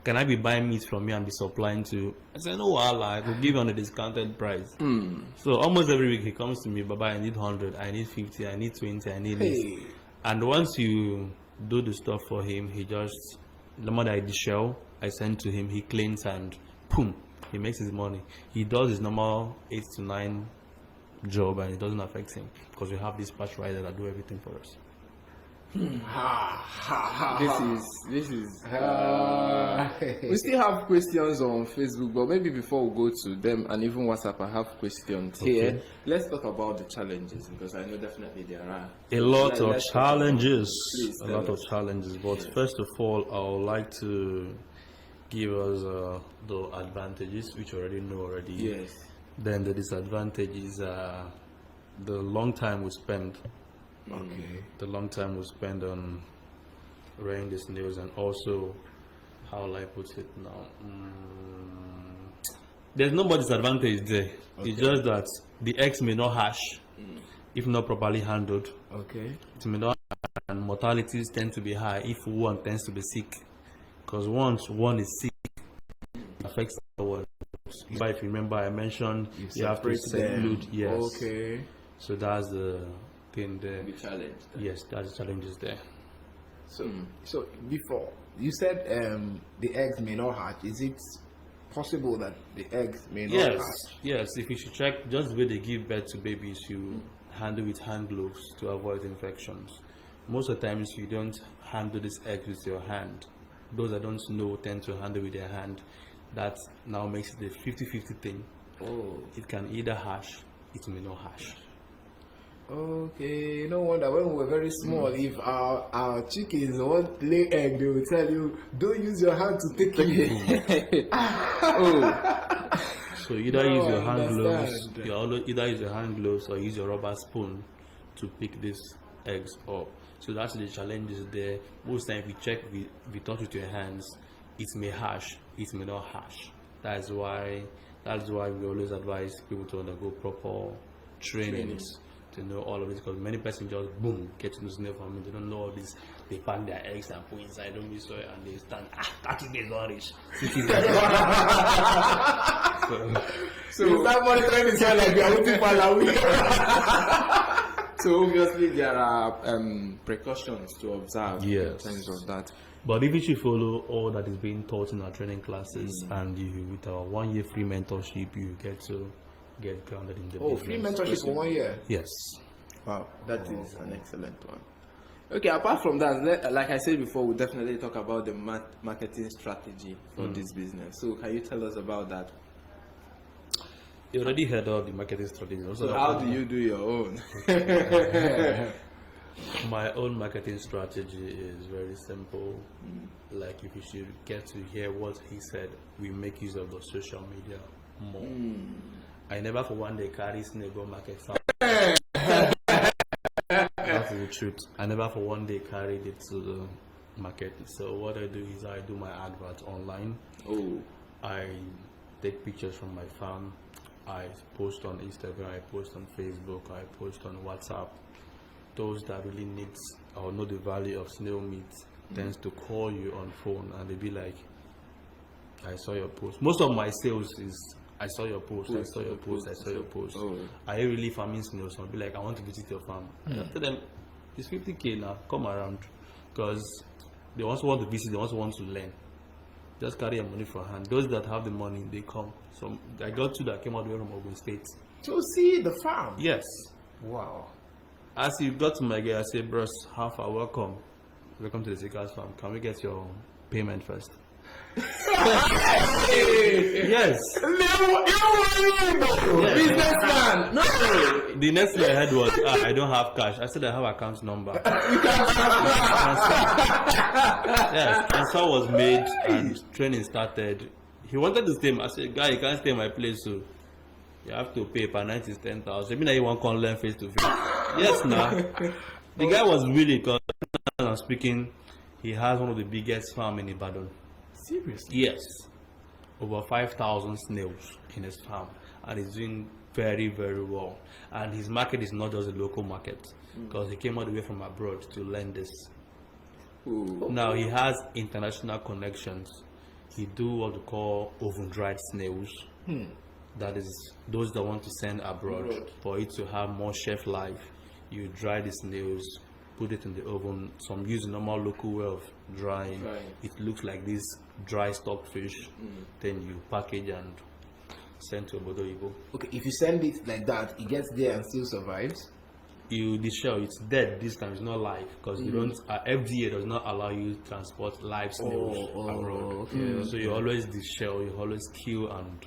Can I be buying meat from you and be supplying to you? I said, no, I will give you on a discounted price. So almost every week he comes to me, Baba, I need 100, I need 50, I need 20, I need this. And once you do the stuff for him, he just, the moment I the shell, I send to him, he cleans and boom, he makes his money. He does his normal 8 to 9 job and it doesn't affect him because we have this patch rider that do everything for us. This is. We still have questions on Facebook, but maybe before we go to them and even WhatsApp, I have questions here. Let's talk about the challenges because I know definitely there are A lot of challenges. Please A lot of challenges. But first of all, I would like to give us the advantages, which you already know already. Yes. Then the disadvantages are the long time we spend. Okay. The long time we spend on rearing the snails, and also, how will I put it now? There's no more disadvantage there. Okay. It's just that the eggs may not hatch if not properly handled. Okay. It may not, and mortalities tend to be high if one tends to be sick. Because once one is sick, it affects the other one. But if you remember, I mentioned you have to seclude. Yes. Okay. So that's the thing there. The challenge. Yes, that's the challenges there. So before you said the eggs may not hatch. Is it possible that the eggs may not hatch? Yes. If you should check, just the way they give birth to babies, you handle with hand gloves to avoid infections. Most of the times, you don't handle this egg with your hand. Those that don't know tend to handle with their hand. That now makes it a 50-50 thing. Oh. It can either hatch, it may not hatch. Okay, no wonder when we were very small, if our chickens want to lay egg, they will tell you, don't use your hand to take it. So either use your hand gloves, either use your hand gloves or use your rubber spoon to pick these eggs up. So that's the challenges there. Most times, if you check, if you touch with your hands, it may hatch, it may not hatch. That's why we always advise people to undergo proper trainings to know all of this, because many persons just boom get into snail farming. They don't know all this. They pack their eggs and put inside don't be soil and they stand 30 days not rich. So is that monitoring the soil like we are waiting for Malawi? So obviously there are precautions to observe in terms of that. But if you should follow all that is being taught in our training classes, and you, with our 1 year free mentorship, you get grounded in the business. Free mentorship for 1 year? Yes. Wow, that is an excellent one. Okay, apart from that, like I said before, we'll definitely talk about the marketing strategy for this business. So can you tell us about that? You already heard of the marketing strategy. So how do you do your own? My own marketing strategy is very simple. Like, if you should get to hear what he said, we make use of the social media more. I never for one day carry Snail go market. That full truth. I never for one day carried it to the market. So what I do is I do my adverts online. Oh. I take pictures from my farm. I post on Instagram, I post on Facebook, I post on WhatsApp. Those that really needs or know the value of snail meat tends to call you on phone and they be like, I saw your post. Most of my sales is I saw your post, I saw your post, I saw your post. Oh. Are you really farming snails? I'll be like, I want to visit your farm. I tell them, it's 50K now, come around. Because they also want to visit, they also want to learn. Just carry your money for hand. Those that have the money, they come. So I got two that came all the way from Ogun State. To see the farm. Yes. Wow. As you got to my gate, I said, bros, how far? Welcome. Welcome to the Seekers farm. Can we get your payment first? Yes. Businessman. No. The next thing I heard was, I don't have cash. I said, I have account number. Yes, transfer was made and training started. He wanted to stay. I said, guy, you can't stay in my place, so you have to pay per night is 10,000. Maybe now you want to learn face to face. Yes, now. The guy was really, because I'm speaking, he has one of the biggest farm in Ibadan. Seriously? Yes, over 5,000 snails in his farm, and he's doing very, very well. And his market is not just a local market, because he came all the way from abroad to learn this. Ooh. Now he has international connections. He do what we call oven-dried snails. That is those that want to send abroad for it to have more shelf life. You dry the snails, put it in the oven. Some use normal local way of drying. It looks like this dry stockfish. Then you package and send to Obodo Igbo. Okay, if you send it like that, it gets there and still survives? The shell, it's dead this time, it's not live, because you don't FDA does not allow you to transport live snails abroad. Okay. So you always shell, you always kill. And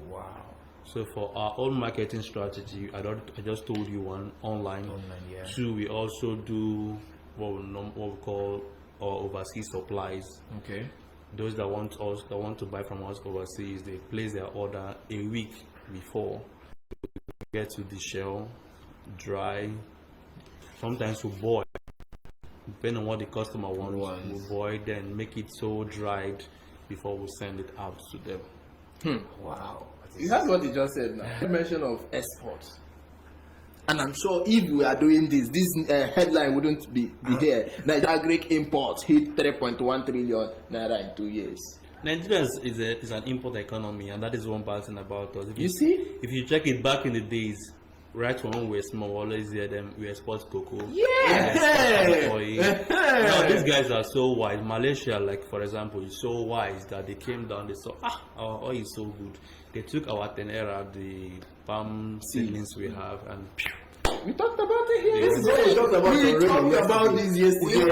Wow. so for our own marketing strategy, I just told you one, online. Yeah. Two, we also do what we call our overseas supplies. Okay. Those that want to buy from us overseas, they place their order a week before. Get to the shell, dry, sometimes we boil, depending on what the customer wants. We boil, then make it so dried before we send it out to them. Wow. That's what he just said now. The mention of exports. And I'm sure if we are doing this headline wouldn't be here. Nigeria Greek imports hit 3.1 trillion naira in 2 years. Nigeria is an import economy, and that is one bad thing about us. If you check it back in the days, right when we were small, we always hear them, we export cocoa. Yeah. Now these guys are so wise. Malaysia, like for example, is so wise that they came down, they saw, our oil is so good. They took our tenera, the palm seedlings we have, and we talked about it here. This is what we talked about. We talked about this yesterday.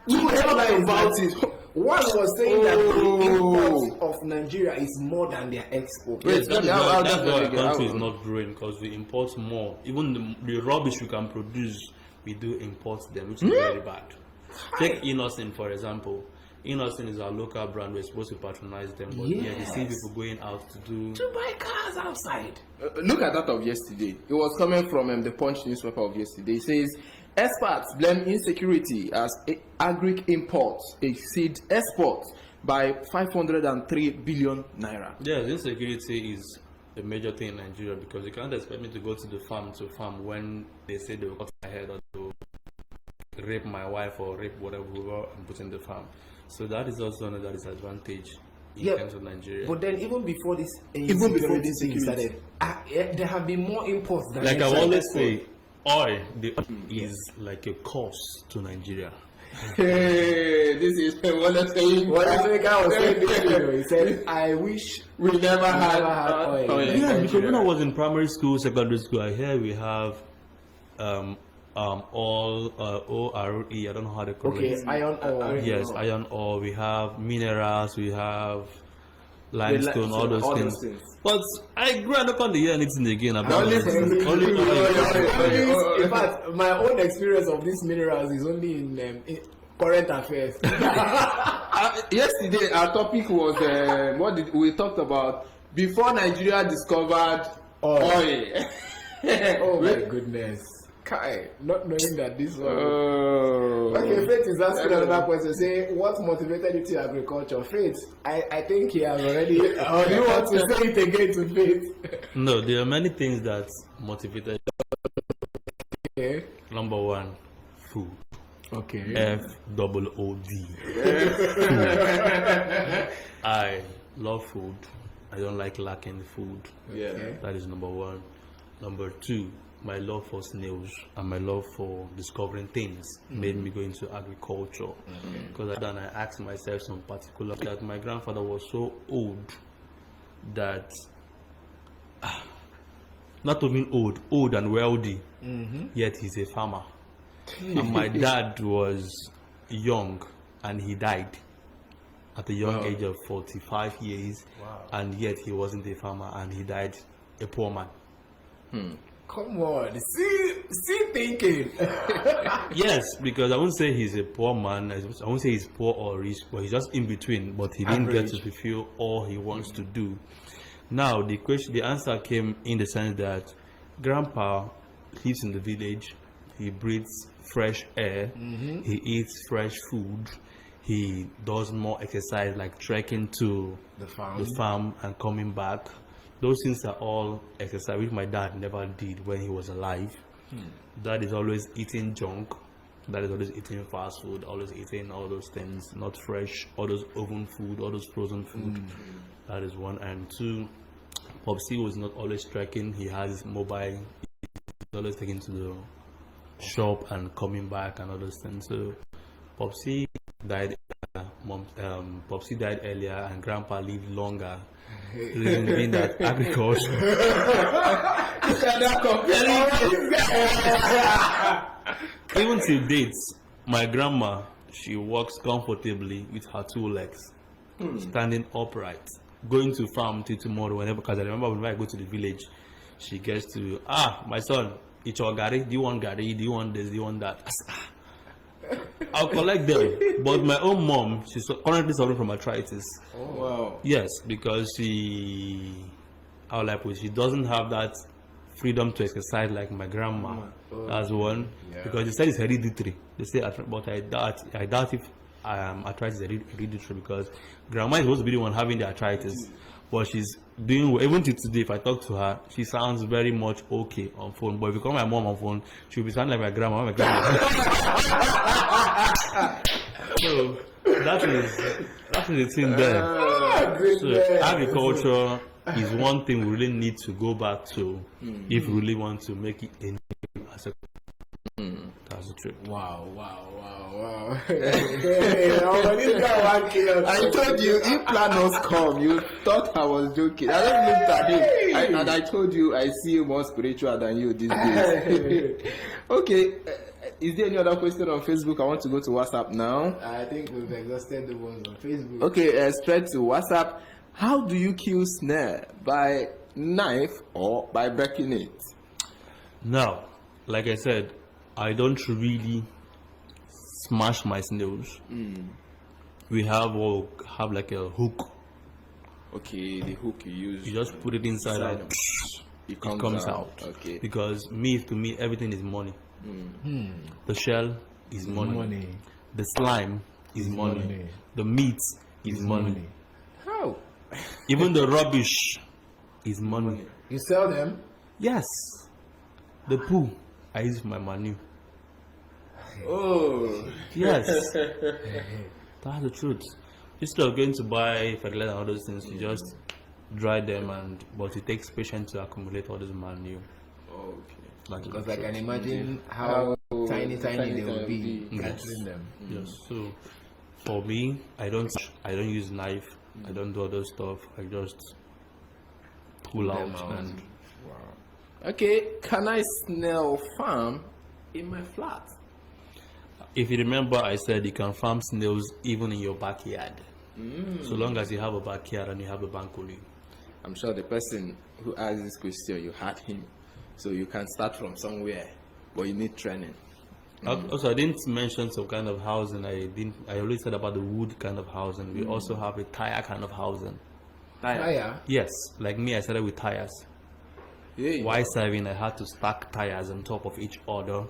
Two headlines about it. One was saying that the import of Nigeria is more than their export. Yes, that's why our country is not growing, because we import more. Even the rubbish we can produce, we do import them, which is very bad. Take Innocent, for example. Innocent is our local brand. We're supposed to patronize them, but yeah, you see people going out to buy cars outside. Look at that of yesterday. It was coming from the Punch newspaper of yesterday. It says, experts blame insecurity as agric imports exceed exports by 503 billion naira. Yes, insecurity is a major thing in Nigeria, because you can't expect me to go to the farm to when they say they will cut my head or to rape my wife or rape whatever and put in the farm. So that is also another disadvantage in terms of Nigeria. But then even before this insecurity started, there have been more imports than like I always say, oil is like a cost to Nigeria. Hey, this is what I'm saying. What the guy was saying this video, he said, I wish we never had oil. Yeah, because when I was in primary school, secondary school, I hear we have all ORE, I don't know how to call it. Okay, iron ore. Yes, iron ore. We have minerals, we have limestone, all those things. But I grew up on the year anything again about In fact, my own experience of these minerals is only in current affairs. Yesterday, our topic was we talked about before Nigeria discovered oil. Oh my goodness. Kai, not knowing that this one. Oh. Okay, Faith is asking another question. Say, what motivated you to agriculture? Faith, I think he has already. Or do you want to say it again to Faith? No, there are many things that motivated. Okay. Number one, food. Okay. FOOD. I love food. I don't like lacking food. Yeah. Okay. That is number one. Number two, my love for snails and my love for discovering things made me go into agriculture. Because then I asked myself some particular that my grandfather was so old that not even old and wealthy, yet he's a farmer. And my dad was young and he died at a young age of 45 years. Wow. And yet he wasn't a farmer and he died a poor man. Come on, see thinking. Yes, because I won't say he's a poor man. I won't say he's poor or rich, but he's just in between. But he didn't get to fulfill all he wants to do. Now the answer came in the sense that Grandpa lives in the village. He breathes fresh air. He eats fresh food. He does more exercise like trekking to The farm and coming back. Those things are all exercise which my dad never did when he was alive. Dad is always eating junk. Dad is always eating fast food, always eating all those things, not fresh, all those oven food, all those frozen food. That is one. And two, Popsy was not always trekking. He has his mobile. He's always taking to the shop and coming back and all those things. So Popsy died. Popsy died earlier, and Grandpa lived longer. Reason being that agriculture. Even till dates, my grandma, she walks comfortably with her two legs, standing upright, going to farm till tomorrow whenever. Because I remember when I go to the village, she gets to, my son, it's your gari. Do you want gari? Do you want this? Do you want that? I'll collect them. But my own mom, she's currently suffering from arthritis. Oh, wow. Yes, because she doesn't have that freedom to exercise like my grandma. That's one. Yeah. Because they said it's hereditary. They say, but I doubt if arthritis is hereditary, because grandma is supposed to be the one having the arthritis. But she's doing well. Even till today, if I talk to her, she sounds very much okay on phone. But if you call my mom on phone, she'll be sounding like my grandma. So that is the thing there. So agriculture is one thing we really need to go back to if we really want to make it a name as a. That's the truth. Wow. Hey, this guy won't kill us. I told you, if Planos come, you thought I was joking. I just looked at him, and I told you I see you more spiritual than you these days. Okay, is there any other question on Facebook? I want to go to WhatsApp now. I think we've exhausted the ones on Facebook. Okay, straight to WhatsApp. How do you kill snare? By knife or by breaking it? Now, like I said, I don't really smash my snails. We have like a hook. Okay, the hook you use. You just put it inside and it comes out. Okay. Because to me, everything is money. The shell is money. The slime is money. The meat is money. How? Even the rubbish is money. You sell them? Yes. The poo, I use for my manure. Oh. Yes. That's the truth. Instead of going to buy fertilizer and all those things, you just dry them, but it takes patience to accumulate all this manure. Okay. Because I can imagine how tiny they will be catching them. Yes. So for me, I don't use knife. I don't do other stuff. I just pull out and. Wow. Okay, can I snail farm in my flat? If you remember, I said you can farm snails even in your backyard, so long as you have a backyard and you have a balcony. I'm sure the person who asked this question, you had him, so you can start from somewhere, but you need training. Also, I didn't mention some kind of housing. I only said about the wood kind of housing. We also have a tire kind of housing. Tire? Yes, like me, I started with tires. While serving, I had to stack tires on top of each other.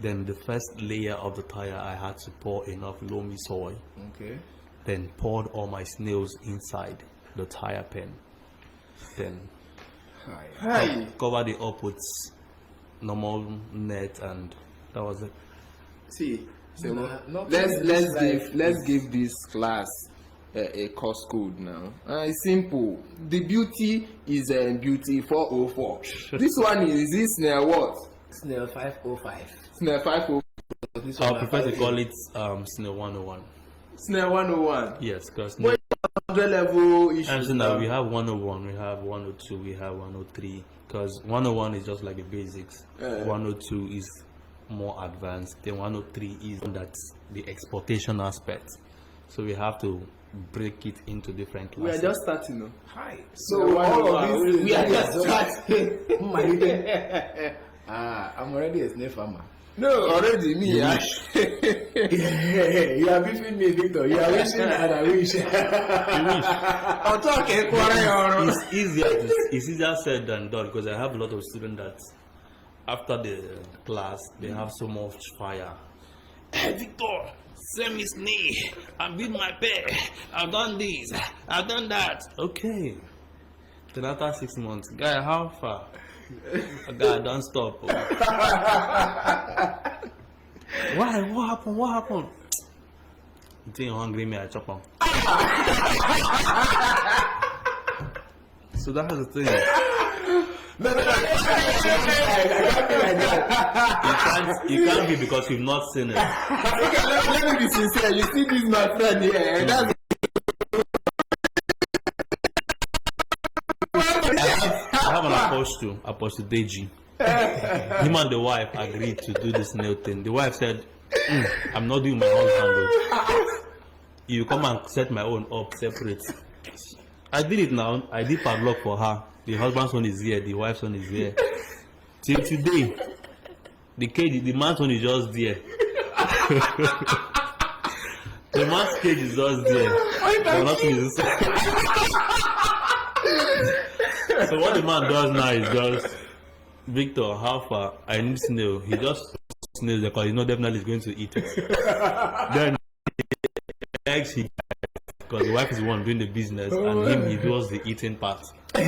Then the first layer of the tire, I had to pour enough loamy soil. Okay. Then poured all my snails inside the tire pen. Then Hi. covered it up with normal net, and that was it. See, so not let's give this class a course code now. It's simple. The beauty is beauty 404. This one is this Snail what? Snail 505. Snail 504. This I one prefer to call it Snail 101. Snail 101. Yes, because What 100 level issues? I'm saying that we have 101, we have 102, we have 103. Because 101 is just like the basics. 102 is more advanced. Then 103 is that's the exportation aspect. So we have to break it into different We are classes. just starting now. Hi. So So all of all this, of we are just starting. I'm already a snail farmer. No, already me. You are beefing me, Victor. You are wishing and I wish. I'm talking It's easier said than done, because I have a lot of students that after the class they have so much fire. Hey Victor, send me Snail. I beat my pet. I've done this. I've done that. Okay. Then after 6 months, guy, how far? Guy, don't stop. Why? What happened? What happened? You think you're hungry? Me, I chop on. So that was the thing. You can't be, because you've not seen it. Okay, let me be sincere. You see this, my friend here. And that's I have an Apostle Deji. Him and the wife agreed to do the snail thing. The wife said, I'm not doing my own handle. You come and set my own up separate. I did it now. I did padlock for her. The husband's one is here, the wife's one is here. Till today, the man's one is just there. The man's cage is just there. But nothing is inside. So what the man does now is just, Victor, how far? I need snail. He just snails because he knows definitely is going to eat it. Then the eggs because the wife is the one doing the business, and him, he does the eating part. but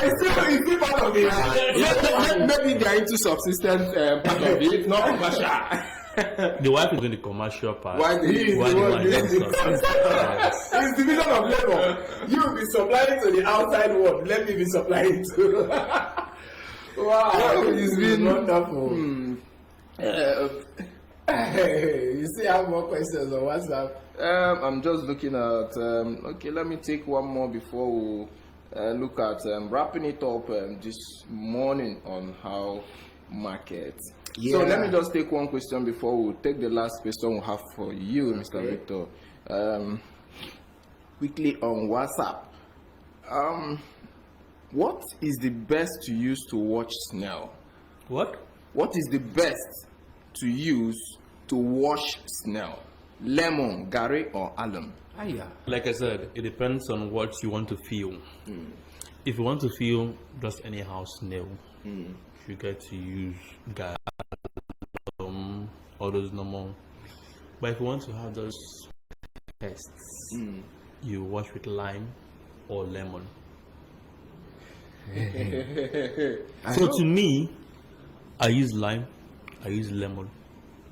it's still part of it. Maybe they are into subsistence part of it, not commercial. The wife is doing the commercial part. Why he is While the one man doing does the subsistence. Yes. It's division of labor. You will be supplying to the outside world. Let me be supplying to. Wow, It's been wonderful. You still have more questions on WhatsApp? I'm just looking at. Okay, let me take one more before we look at wrapping it up this morning on how markets. Yeah. So let me just take one question before we take the last question we have for you, Mr. Victor. Quickly on WhatsApp. What is the best to use to watch snail? What? What is the best to use to wash snail? Lemon, Gary, or alum? Like I said, it depends on what you want to feel. If you want to feel just anyhow snail, you get to use garum, all those normal. But if you want to have those pests, you wash with lime or lemon. So to me, I use lime, I use lemon,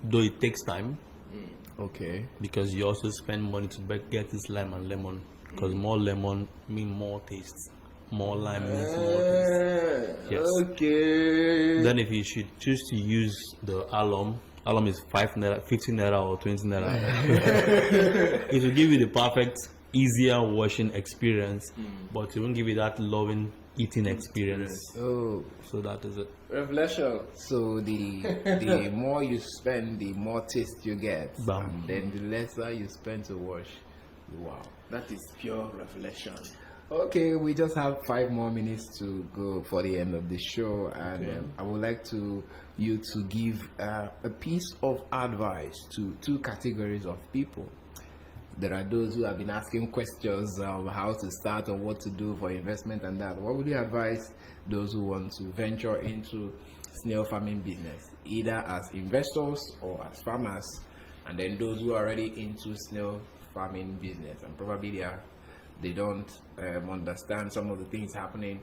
though it takes time. Okay. Because you also spend money to get this lime and lemon. Because more lemon means more taste. More lime means more taste. Yes. Okay. Then if you should choose to use the alum is 5 naira, 15 naira or 20 naira. It will give you the perfect, easier washing experience, but it won't give you that loving eating experience. Oh, So that is it. Revelation. so the more you spend, the more taste you get, Bam. and then the lesser you spend to wash. Wow. That is pure revelation. Okay, we just have 5 more minutes to go for the end of the show, and I would like you to give a piece of advice to 2 categories of people. there are those who have been asking questions of how to start or what to do for investment and that. What would you advise those who want to venture into snail farming business, either as investors or as farmers, and then those who are already into snail farming business and probably they don't understand some of the things happening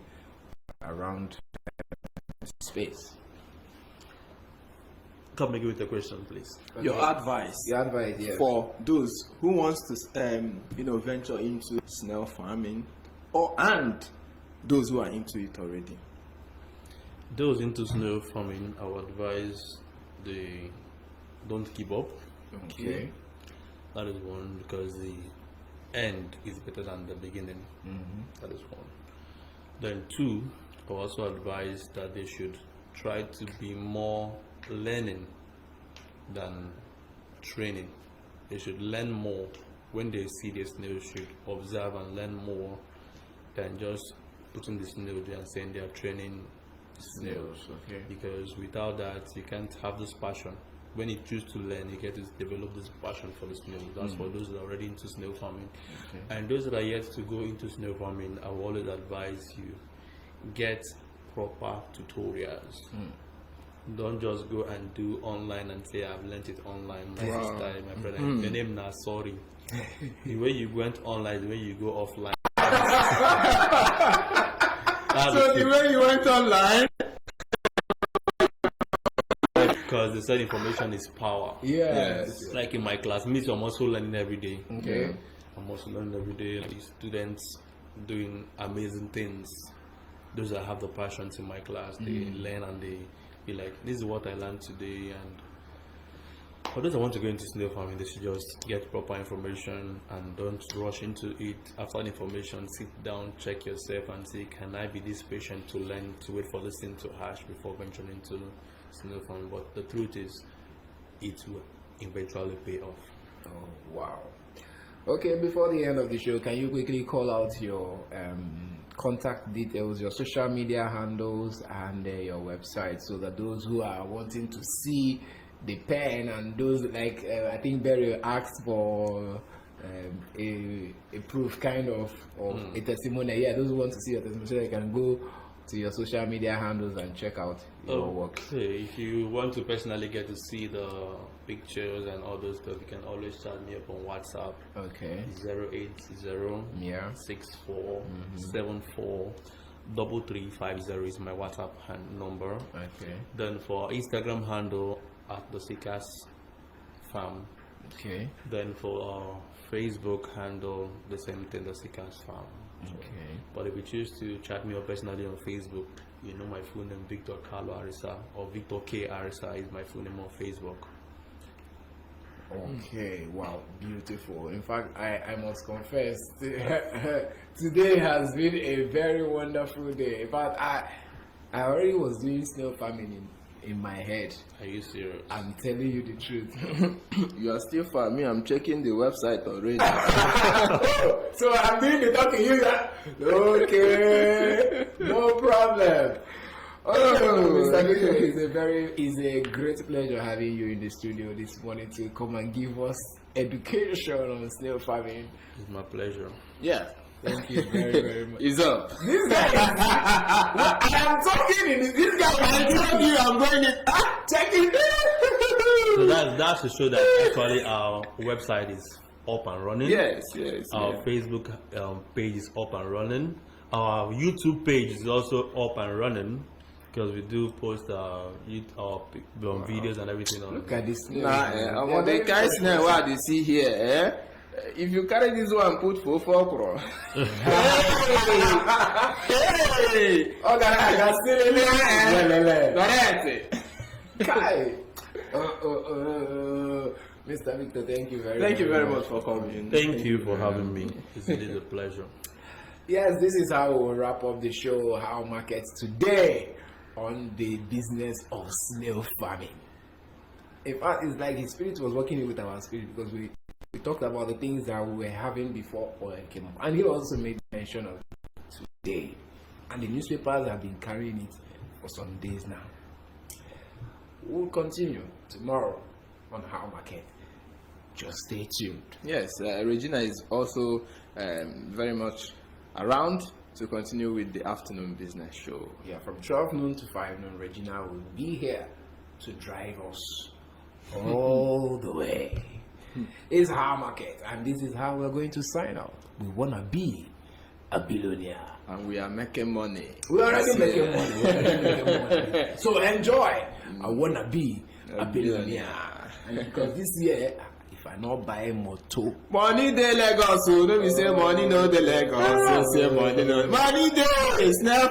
around space? Come make it with a question, please. Okay. Your advice Yes. for those who wants to venture into snail farming, and those who are into it already. Those into snail farming, I would advise they don't give up. Okay. That is one, because the end is better than the beginning. That is one. Then two, I also advise that they should try to be more learning than training. They should learn more. When they see the snail, should observe and learn more than just putting the snail there and saying they are training snails. Okay. Because without that, you can't have this passion. When you choose to learn, you get to develop this passion for the snail. That's for those that are already into snail farming. Okay. And those that are yet to go into snail farming, I will always advise you, get proper tutorials. Don't just go and do online and say I've learned it online. My sister, my brother, your name now, sorry. The way you went online, the way you go offline. So the way you went online. Because they said information is power. Yes. Like in my class, me too, I'm also learning every day. Okay. I'm also learning every day. The students doing amazing things. Those that have the passions in my class, they learn and they be like, this is what I learned today. And for those that want to go into snail farming, they should just get proper information and don't rush into it. After the information, sit down, check yourself and say, can I be this patient to learn, to wait for this thing to hatch before venturing into snail farming? But the truth is, it will eventually pay off. Oh, wow. Okay, before the end of the show, can you quickly call out your contact details, your social media handles, and your website, so that those who are wanting to see the pen and those like I think Barry asked for a proof kind of a testimony. Yeah, those who want to see your testimony, so they can go to your social media handles and check out your work. Okay, if you want to personally get to see the pictures and all those stuff, you can always chat me up on WhatsApp. Okay. 080 Yeah. 64 74 3350 is my WhatsApp number. Okay. Then for Instagram handle at the Sikas Farm. Okay. Then for Facebook handle, the same thing, the Sikas Farm. Okay. But if you choose to chat me up personally on Facebook, you know my full name, Victor Carlo Arisa, or Victor K Arisa is my full name on Facebook. Okay, wow, beautiful. In fact, I must confess, today has been a very wonderful day. In fact, I already was doing snail farming in my head. Are you serious? I'm telling you the truth. You are still farming. I'm checking the website already. So I'm doing the talking. You okay? No problem. Mr. Victor, it's a great pleasure having you in the studio this morning to come and give us education on snail farming. It's my pleasure. Yeah. Thank you very, very much. It's up. This guy I am talking in this guy. I told you I'm going to check it. So that's to show that actually our website is up and running. Yes. Our Facebook page is up and running. Our YouTube page is also up and running, because we do post our videos and everything on. Look at this. Nah, the kind snail what they see here, if you carry this one, put for 4 crore. Hey! Okay, I can see it. Kai. Mr. Victor, thank you very much for coming. Thank you for having me. It's really a pleasure. Yes, this is how we'll wrap up the show, How Markets Today, on the business of snail farming. In fact, it's like his spirit was working with our spirit, because we talked about the things that we were having before oil came up. And he also made mention of today. And the newspapers have been carrying it for some days now. We'll continue tomorrow on How Market. Just stay tuned. Yes, Regina is also very much around to continue with the afternoon business show. Yeah, from 12 noon to 5 noon, Regina will be here to drive us all the way. It's our market, and this is how we're going to sign out. We want to be a billionaire. And we are making money. We're already making money. We're already making money. So enjoy. I want to be a billionaire. And because this year, if I not buy motor, Money dey Lagos, so no be say money no dey Lagos. So say money no. Money dey. Snail.